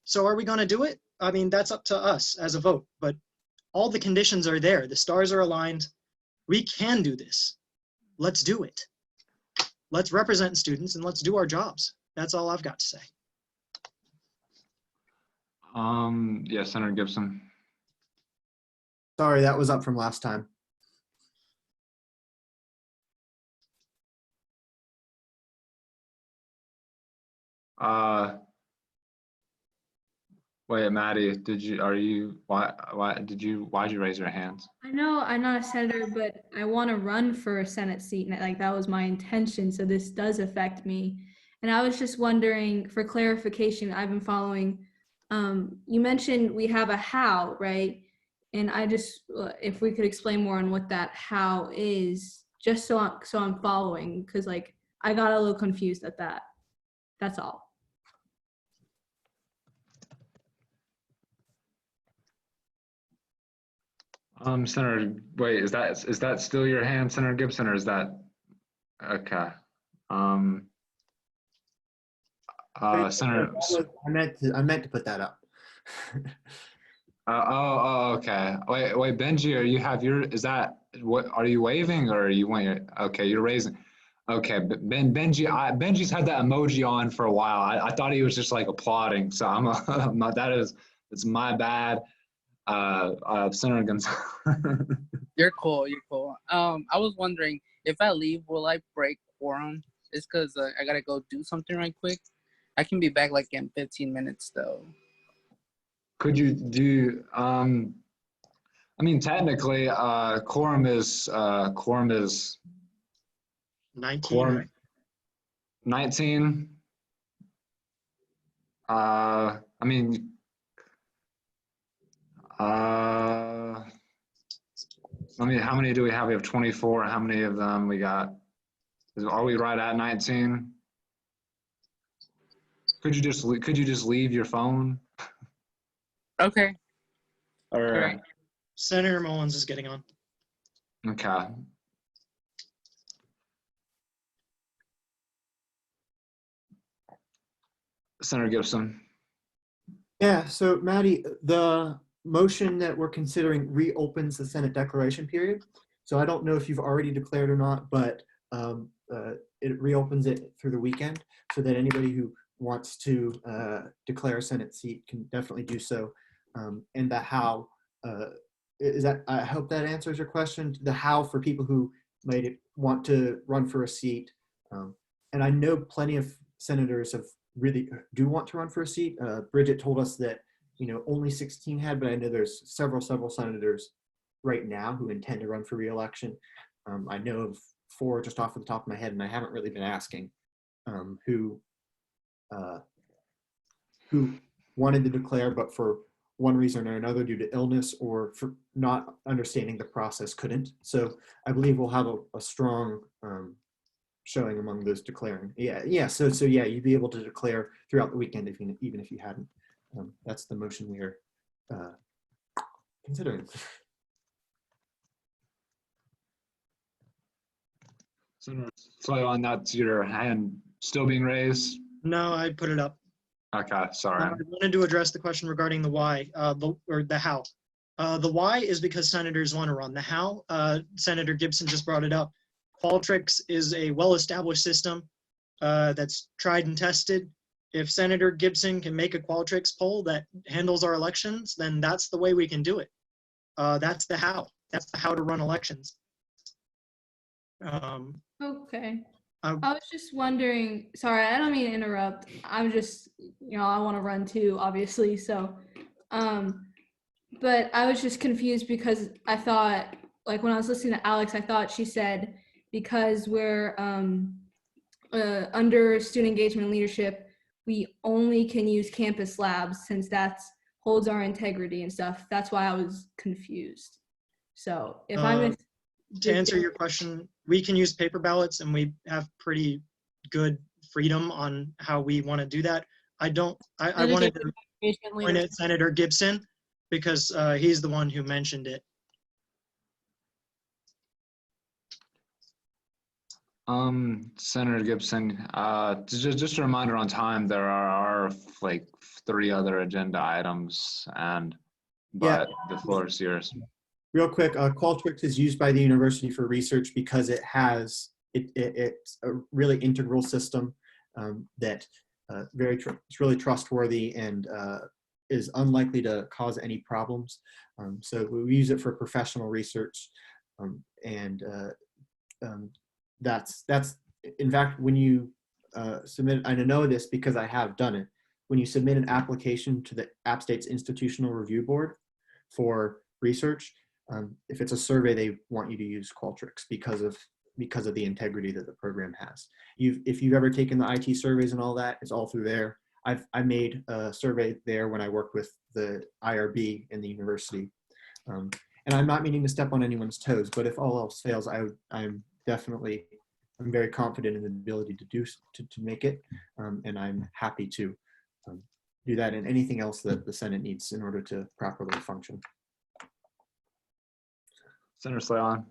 So are we gonna do it? I mean, that's up to us as a vote, but all the conditions are there. The stars are aligned. We can do this. Let's do it. Let's represent students and let's do our jobs. That's all I've got to say. Yeah, Senator Gibson. Sorry, that was up from last time. Wait, Maddie, why'd you raise your hands? I know I'm not a senator, but I want to run for a Senate seat, and like that was my intention. So this does affect me. And I was just wondering for clarification, I've been following, you mentioned we have a how, right? And I just, if we could explain more on what that how is, just so I'm following, because like I got a little confused at that. That's all. Senator, wait, is that still your hand, Senator Gibson, or is that okay? Senator, I meant to put that up. oh, okay. Wait, Benji, what are you waving, or you want your? Okay, you're raising. Okay, but Benji's had that emoji on for a while. I thought he was just like applauding, so it's my bad. Senator Gonzalez. You're cool. I was wondering if I leave, will I break quorum? It's because I gotta go do something right quick. I can be back like in 15 minutes though. Could you do? I mean, technically, quorum is 19. Quorum 19. I mean. How many do we have? We have 24. How many of them we got? Are we right at 19? Could you just leave your phone? Okay. All right. Senator Mullins is getting on. Okay. Senator Gibson. Yeah, so Maddie, the motion that we're considering reopens the Senate declaration period. So I don't know if you've already declared or not, but it reopens it through the weekend so that anybody who wants to declare a Senate seat can definitely do so. And the how, is that, I hope that answers your question. The how for people who might want to run for a seat. And I know plenty of senators have really do want to run for a seat. Bridget told us that, you know, only 16 had, but I know there's several senators right now who intend to run for re-election. I know of 4 just off the top of my head, and I haven't really been asking who wanted to declare, but for one reason or another, due to illness or for not understanding the process, couldn't. So I believe we'll have a strong showing among those declaring. So yeah, you'd be able to declare throughout the weekend even if you hadn't. That's the motion we are considering. Senator Sloan, that's your hand still being raised? No, I put it up. Okay, sorry. I wanted to address the question regarding the why, or the how. The why is because senators want to run. The how, Senator Gibson just brought it up. Qualtrics is a well-established system that's tried and tested. If Senator Gibson can make a Qualtrics poll that handles our elections, then that's the way we can do it. That's the how. That's the how to run elections. Okay. I I was just wondering, sorry, I don't mean to interrupt. I'm just, you know, I want to run too, obviously. So, but I was just confused because I thought, like when I was listening to Alex, I thought she said, because we're under student engagement and leadership, we only can use campus labs since that holds our integrity and stuff. That's why I was confused. So if I'm to answer your question, we can use paper ballots and we have pretty good freedom on how we want to do that. I wanted to point at Senator Gibson because he's the one who mentioned it. Senator Gibson, just a reminder on time, there are like 3 other agenda items, but the floor is yours. Real quick, Qualtrics is used by the university for research because it's a really integral system that it's really trustworthy and is unlikely to cause any problems. So we use it for professional research, and that's in fact when you submit. I know this because I have done it. When you submit an application to the App State's Institutional Review Board for research, if it's a survey, they want you to use Qualtrics because of the integrity that the program has. If you've ever taken the IT surveys and all that, it's all through there. I made a survey there when I worked with the IRB in the university. And I'm not meaning to step on anyone's toes, but if all else fails, I'm very confident in the ability to make it. And I'm happy to do that and anything else that the Senate needs in order to properly function. Senator Sloan.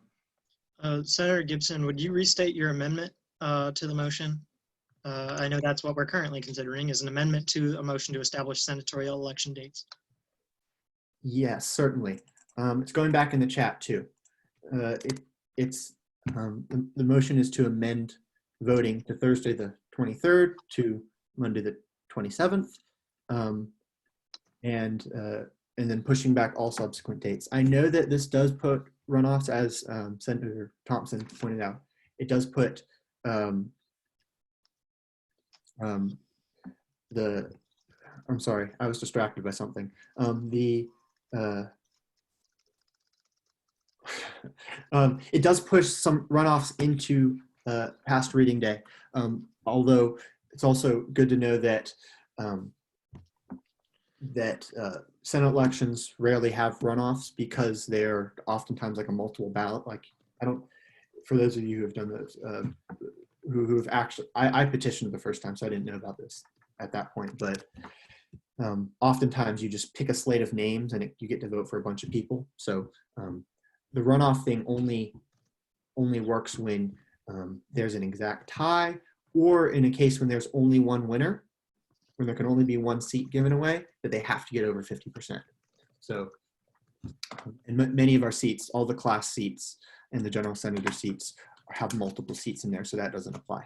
Senator Gibson, would you restate your amendment to the motion? I know that's what we're currently considering is an amendment to a motion to establish senatorial election dates. Yes, certainly. It's going back in the chat too. The motion is to amend voting to Thursday the 23rd to Monday the 27th, and then pushing back all subsequent dates. I know that this does put runoffs, as Senator Thompson pointed out. It does put I'm sorry, I was distracted by something. It does push some runoffs into past reading day, although it's also good to know that Senate elections rarely have runoffs because they're oftentimes like a multiple ballot. Like for those of you who have done those, who have actually, I petitioned the first time, so I didn't know about this at that point, but oftentimes you just pick a slate of names and you get to vote for a bunch of people. So the runoff thing only works when there's an exact tie, or in a case when there's only one winner. when there can only be one seat given away, that they have to get over 50%. So in many of our seats, all the class seats and the general senator seats have multiple seats in there, so that doesn't apply.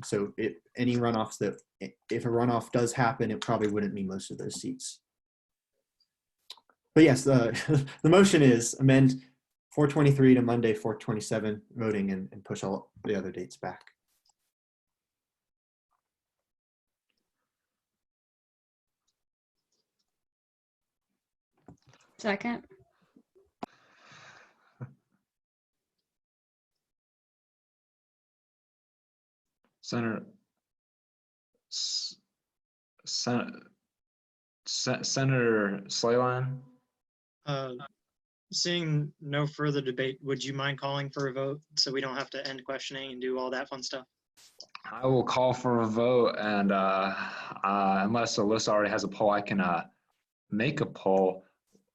So any runoffs that, if a runoff does happen, it probably wouldn't be most of those seats. But yes, the motion is amend 423 to Monday, 427 voting and push all the other dates back. Second. Senator Slayline? Seeing no further debate, would you mind calling for a vote so we don't have to end questioning and do all that fun stuff? I will call for a vote, and unless Alyssa already has a poll, I can make a poll.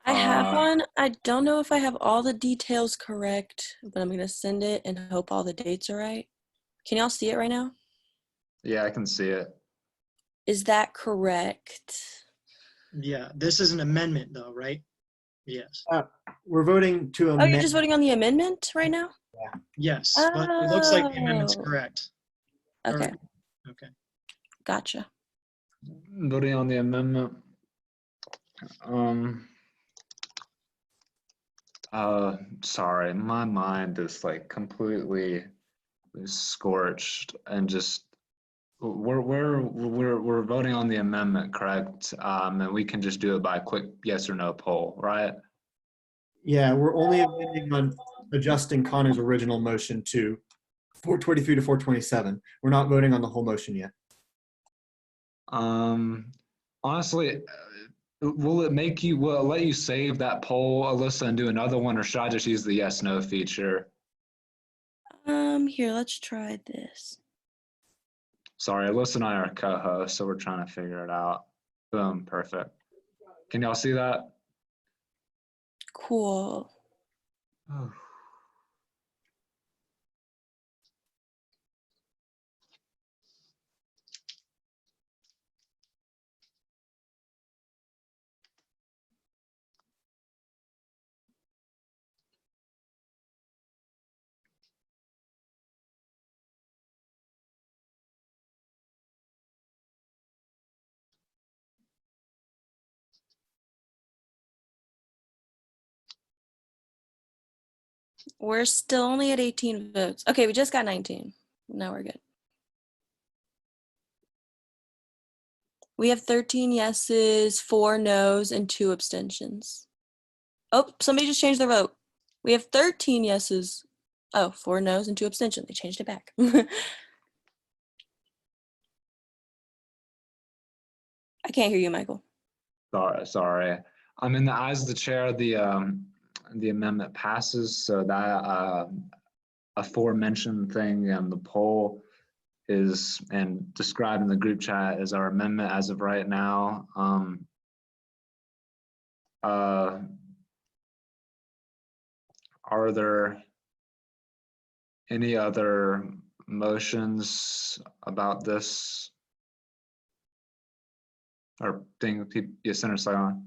I have one. I don't know if I have all the details correct, but I'm going to send it and hope all the dates are right. Can y'all see it right now? Yeah, I can see it. Is that correct? Yeah, this is an amendment though, right? Yes. We're voting to amend. Oh, you're just voting on the amendment right now? Yes, but it looks like the amendment's Oh. correct. Okay. Okay. Gotcha. Voting on the amendment. Sorry, my mind is like completely scorched and just we're voting on the amendment, correct? And we can just do it by a quick yes or no poll, right? Yeah, we're only amending on adjusting Connor's original motion to 423 to 427. We're not voting on the whole motion yet. Honestly, will it let you save that poll, Alyssa, and do another one, or should I just use the yes no feature? Here, let's try this. Sorry, Alyssa and I are co-hosts, so we're trying to figure it out. Boom, perfect. Can y'all see that? Cool. Oh. We're still only at 18 votes. Okay, we just got 19. Now we're good. We have 13 yeses, 4 noes, and 2 abstentions. Oh, somebody just changed their vote. We have 13 yeses. Oh, 4 noes and 2 abstentions. They changed it back. I can't hear you, Michael. Sorry. In the eyes of the chair, the amendment passes, so that aforementioned thing and the poll is, and described in the group chat, as our amendment as of right now. Are there any other motions about this or thing people, Senator Slayton?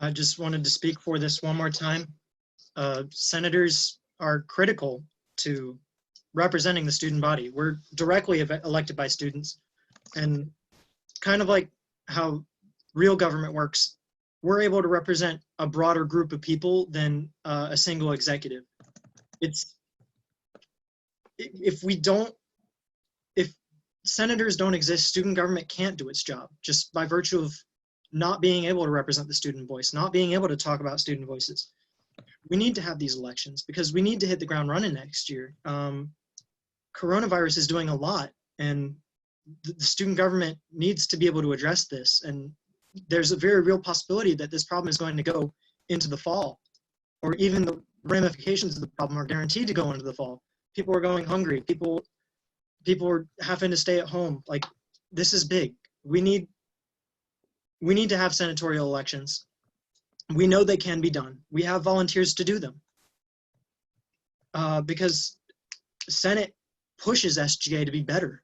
I just wanted to speak for this one more time. Senators are critical to representing the student body. We're directly elected by students, and kind of like how real government works, we're able to represent a broader group of people than a single executive. If senators don't exist, student government can't do its job, just by virtue of not being able to represent the student voice, not being able to talk about student voices. We need to have these elections because we need to hit the ground running next year. Coronavirus is doing a lot, and the student government needs to be able to address this. And there's a very real possibility that this problem is going to go into the fall, or even the ramifications of the problem are guaranteed to go into the fall. People are going hungry. People are having to stay at home. Like, this is big. We need to have senatorial elections. We know they can be done. We have volunteers to do them. Because Senate pushes SGA to be better.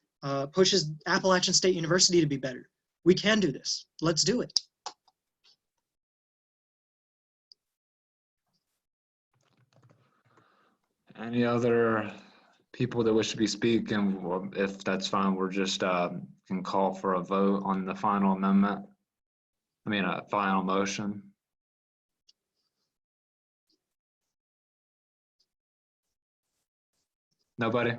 pushes Appalachian State University to be better. We can do this. Let's do it. Any other people that wish to be speaking? Well, if that's fine, we're just can call for a vote on the final amendment. I mean, a final motion. Nobody?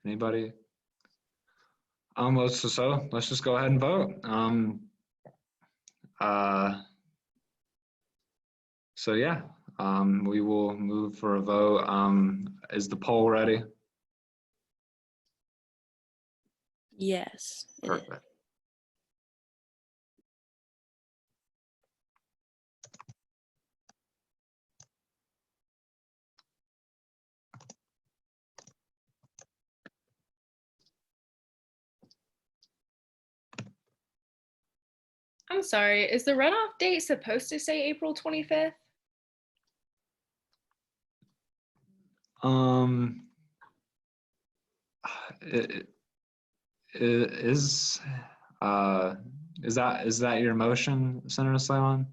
Anybody? Let's just go ahead and vote. So yeah, we will move for a vote. Is the poll ready? Yes. it is. Perfect. I'm sorry, is the runoff date supposed to say April 25th? It is that your motion, Senator Slayton?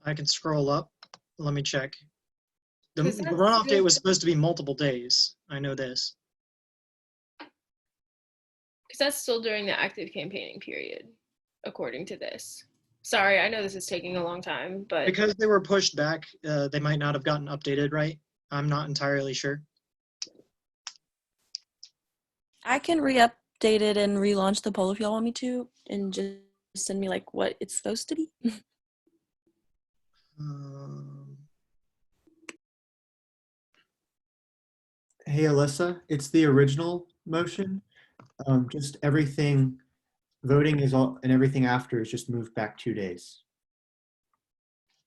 I can scroll up. Let me check. The 'Cause that's runoff date good. was supposed to be multiple days. I know this. Because that's still during the active campaigning period, according to this. Sorry, I know this is taking a long time, but Because they were pushed back, they might not have gotten updated right. I'm not entirely sure. I can re-update it and relaunch the poll if y'all want me to, and just send me like what it's supposed to be. Hey, Alyssa, it's the original motion. Just everything, voting is all, and everything after is just moved back 2 days.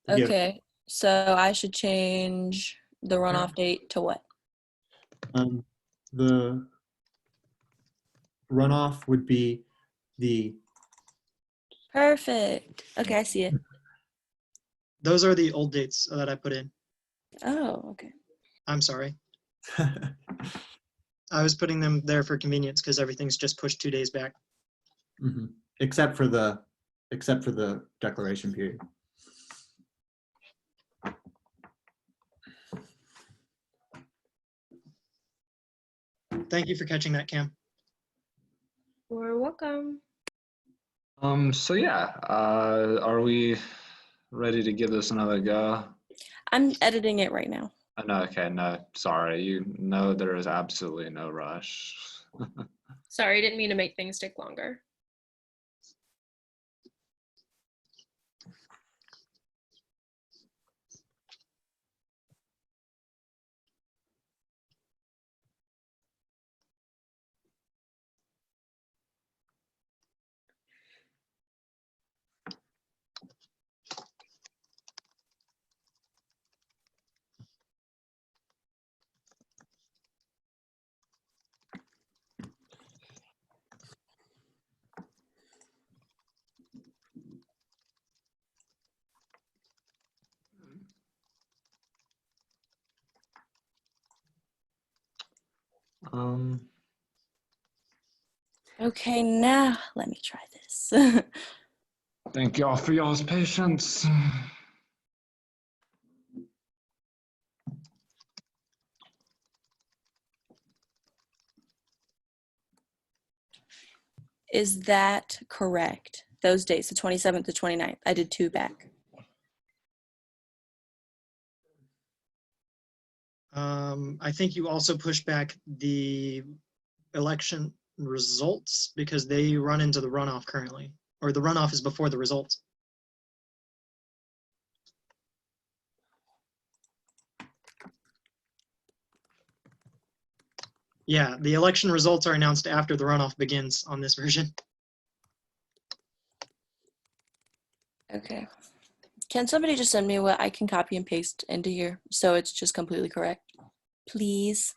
Yeah. Okay, so I should change the runoff date to what? The runoff would be the, Perfect. Okay, I see it. Those are the old dates that I put in. Oh, okay. I'm sorry. I was putting them there for convenience because everything's just pushed 2 days back. Mhm. except for the declaration period. Thank you for catching that, Cam. you're welcome. So yeah, are we ready to give this another go? I'm editing it right now. No, okay, no, sorry. You know there is absolutely no rush. Sorry, didn't mean to make things take longer. Okay, now let me try this. Thank y'all for y'all's patience. Is that correct? Those dates, the 27th to 29th. I did 2 back. I think you also pushed back the election results because they run into the runoff currently, or the runoff is before the results. Yeah, the election results are announced after the runoff begins on this version. Okay. Can somebody just send me what I can copy and paste into here so it's just completely correct? Please.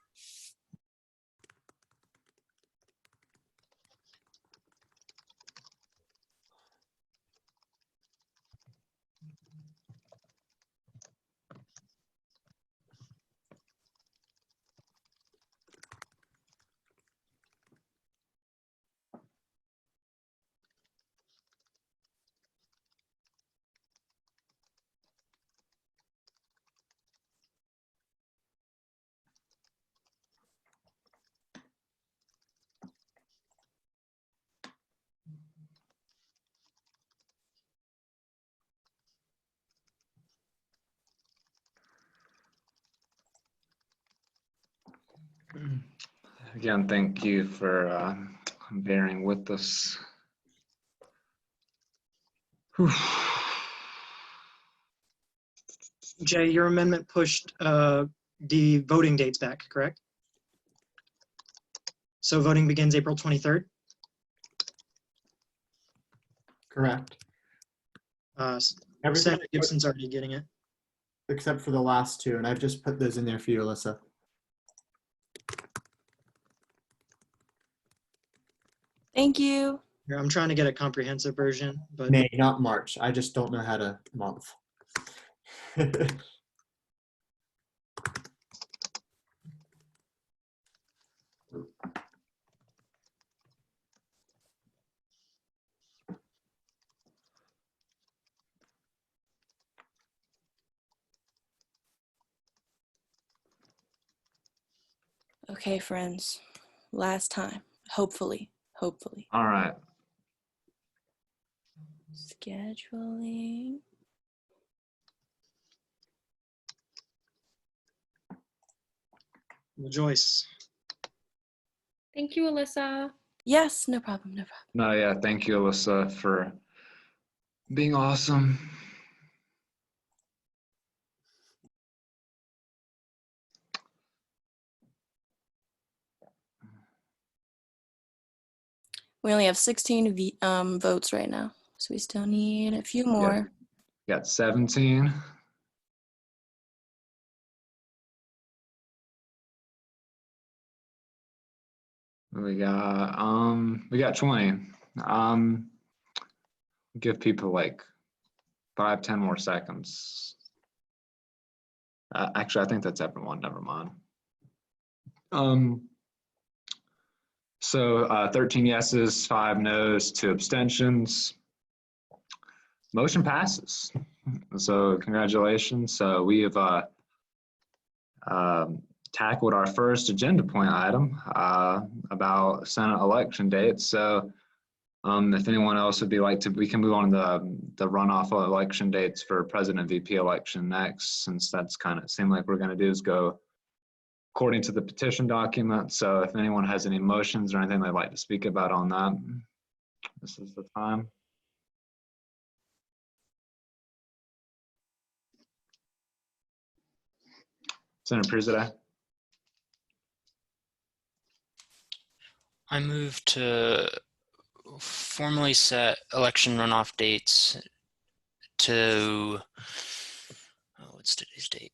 Again, thank you for bearing with us. Whew. Jay, your amendment pushed the voting dates back, correct? So voting begins April 23rd. Correct. Everything Senator Gibson's already getting it. except for the last two, and I've just put those in there for you, Alyssa. Thank you. Here, I'm trying to get a comprehensive version, but May, not March. I just don't know how to month. Okay, friends. Last time. Hopefully. Hopefully. All right. Scheduling. Joyce. Thank you, Alyssa. Yes, no problem, no problem. No, yeah, thank you, Alyssa, for being awesome. We only have 16 votes right now, so we still need a few more. Got 17. We got 20. Give people like 5-10 more seconds. Actually, I think that's everyone. Never mind. So 13 yeses, 5 noes, 2 abstentions. Motion passes. So congratulations. So we have tackled our first agenda point item about Senate election dates. So if anyone else would be like to, we can move on to the runoff election dates for President VP election next, since that's kind of seemed like we're going to do is go according to the petition document. So if anyone has any motions or anything they'd like to speak about on that, this is the time. Senator Pruzadeh. I move to formally set election runoff dates to, what's today's date?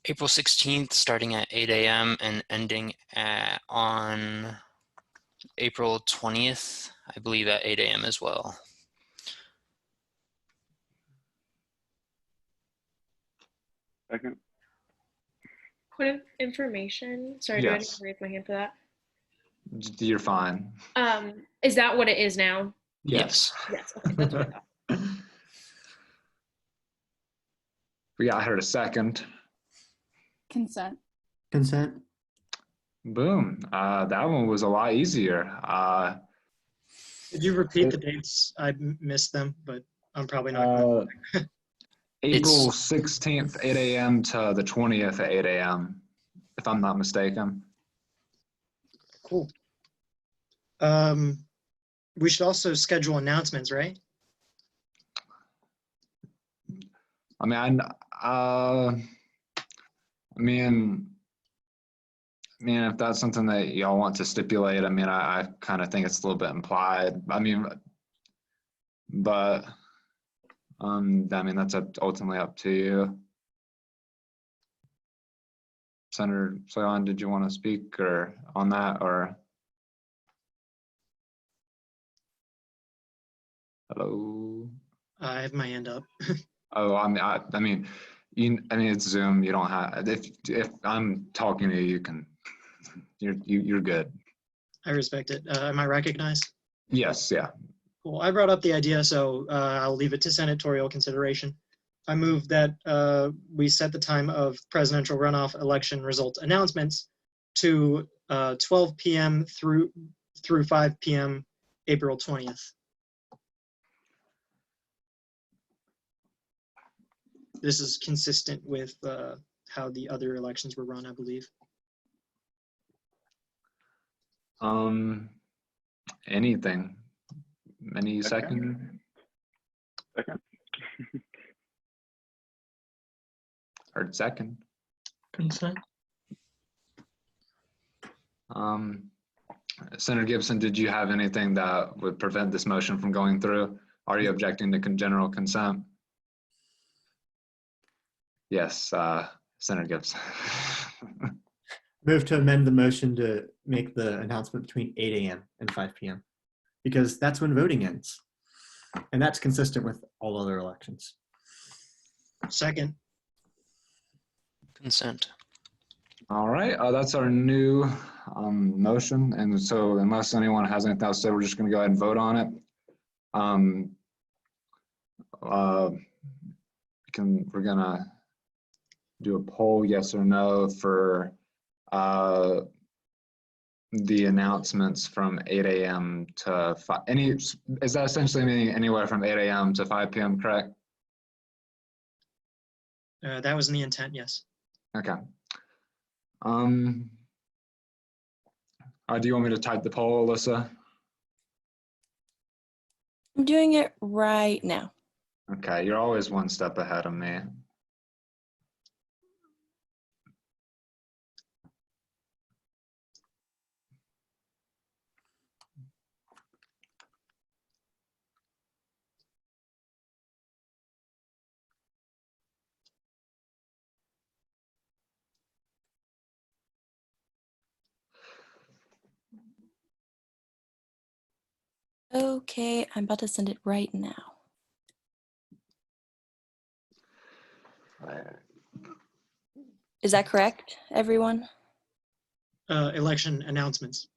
April 16th, starting at 8 a.m. and ending on April 20th, I believe at 8 a.m. as well. Second. Point of information. Sorry, do I need Yes. to raise my hand for that? You're fine. Is that what it is now? Yes. Yes. Okay, that's what I thought. I heard a second. Consent. Consent. Boom. That one was a lot easier. Could you repeat the dates? I missed them, but I'm probably not. April 16th, 8 a.m. to the 20th at 8 a.m., if I'm not mistaken. Cool. We should also schedule announcements, right? If that's something that y'all want to stipulate, I kind of think it's a little bit implied. But that's ultimately up to you. Senator Soyan, did you want to speak or on that, or? Hello? I have my hand up. Oh, it's Zoom. You don't have, if I'm talking to you, you can, you're good. I respect it. Am I recognized? Yes, yeah. Cool. I brought up the idea, so I'll leave it to senatorial consideration. I move that we set the time of presidential runoff election result announcements to 12 p.m. through 5 p.m. April 20th. This is consistent with how the other elections were run, I believe. Anything? Any second? Second. Heard second. Consent. Senator Gibson, did you have anything that would prevent this motion from going through? Are you objecting to general consent? Yes, Senator Gibson. Move to amend the motion to make the announcement between 8 a.m. and 5 p.m. because that's when voting ends. And that's consistent with all other elections. Second. Consent. All right, that's our new motion. And so unless anyone has anything else to say, we're just going to go ahead and vote on it. We're going to do a poll, yes or no, for the announcements from 8 a.m. to 5. Is that essentially meaning anywhere from 8 a.m. to 5 p.m., correct? That was in the intent, yes. Okay. Do you want me to type the poll, Alyssa? I'm doing it right now. Okay, you're always one step ahead of me. Okay, I'm about to send it right now. Is that correct, everyone? Election announcements.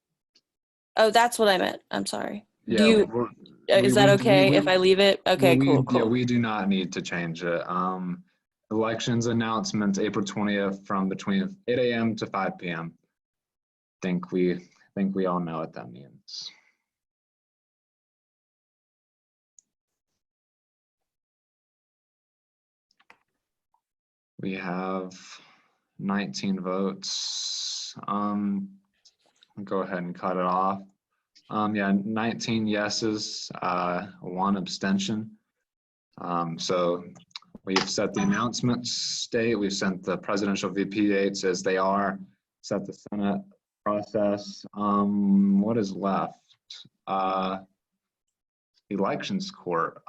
Oh, that's what I meant. I'm sorry. Yeah, Do you, is that okay if I leave it? Okay, cool. Yeah, we do not need to change it. Elections announcements, April 20th from between 8 a.m. to 5 p.m. Think we all know what that means. We have 19 votes. Go ahead and cut it off. Yeah, 19 yeses, 1 abstention. So we've set the announcements date. We've sent the presidential VP dates as they are. Set the Senate process. What is left? Elections court.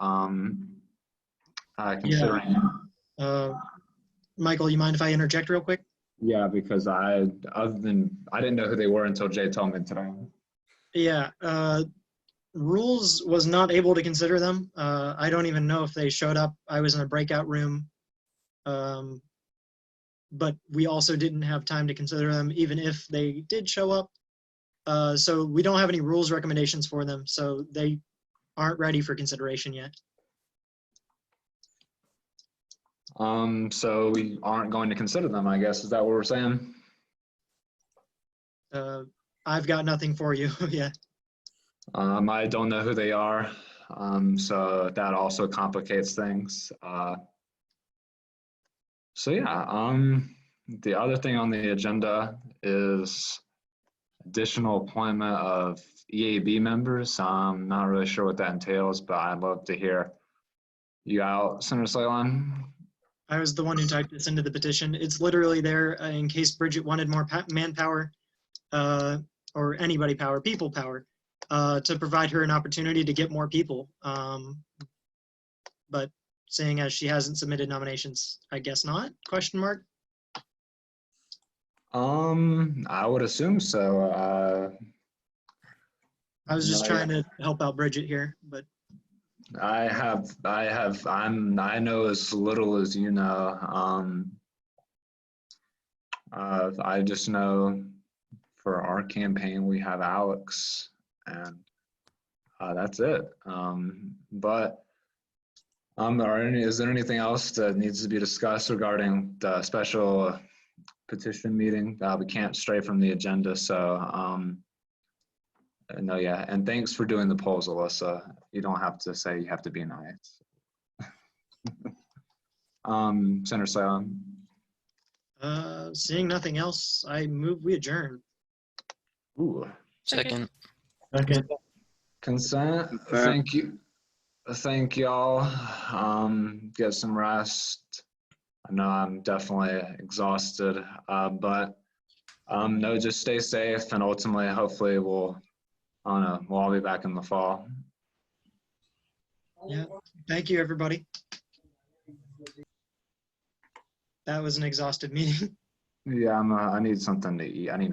Considering. Yeah. Michael, you mind if I interject real quick? Yeah, because I didn't know who they were until Jay told me today. Yeah, Rules was not able to consider them. I don't even know if they showed up. I was in a breakout room. But we also didn't have time to consider them, even if they did show up. So we don't have any rules recommendations for them, so they aren't ready for consideration yet. So we aren't going to consider them, I guess. Is that what we're saying? I've got nothing for you. Yeah. I don't know who they are. So that also complicates things. So yeah, the other thing on the agenda is additional appointment of EAB members. I'm not really sure what that entails, but I'd love to hear you out, Senator Slayton. I was the one who typed this into the petition. It's literally there in case Bridget wanted more manpower or anybody power, people power, to provide her an opportunity to get more people. But seeing as she hasn't submitted nominations, I guess not, question mark? I would assume so. I was just trying to help out Bridget here, but. I know as little as you know. I just know for our campaign, we have Alex and that's it. Is there anything else that needs to be discussed regarding the special petition meeting? We can't stray from the agenda, so no, yeah, and thanks for doing the polls, Alyssa. You don't have to say you have to be nice. Senator Salem. Seeing nothing else, I move we adjourn. Ooh, Second. Second. Consent. Thank you. Thank y'all. Get some rest. I know I'm definitely exhausted, but no, just stay safe, and ultimately, hopefully, I don't know, we'll all be back in the fall. Yeah. Thank you, everybody. That was an exhausted meeting. Yeah, I need something to eat. I need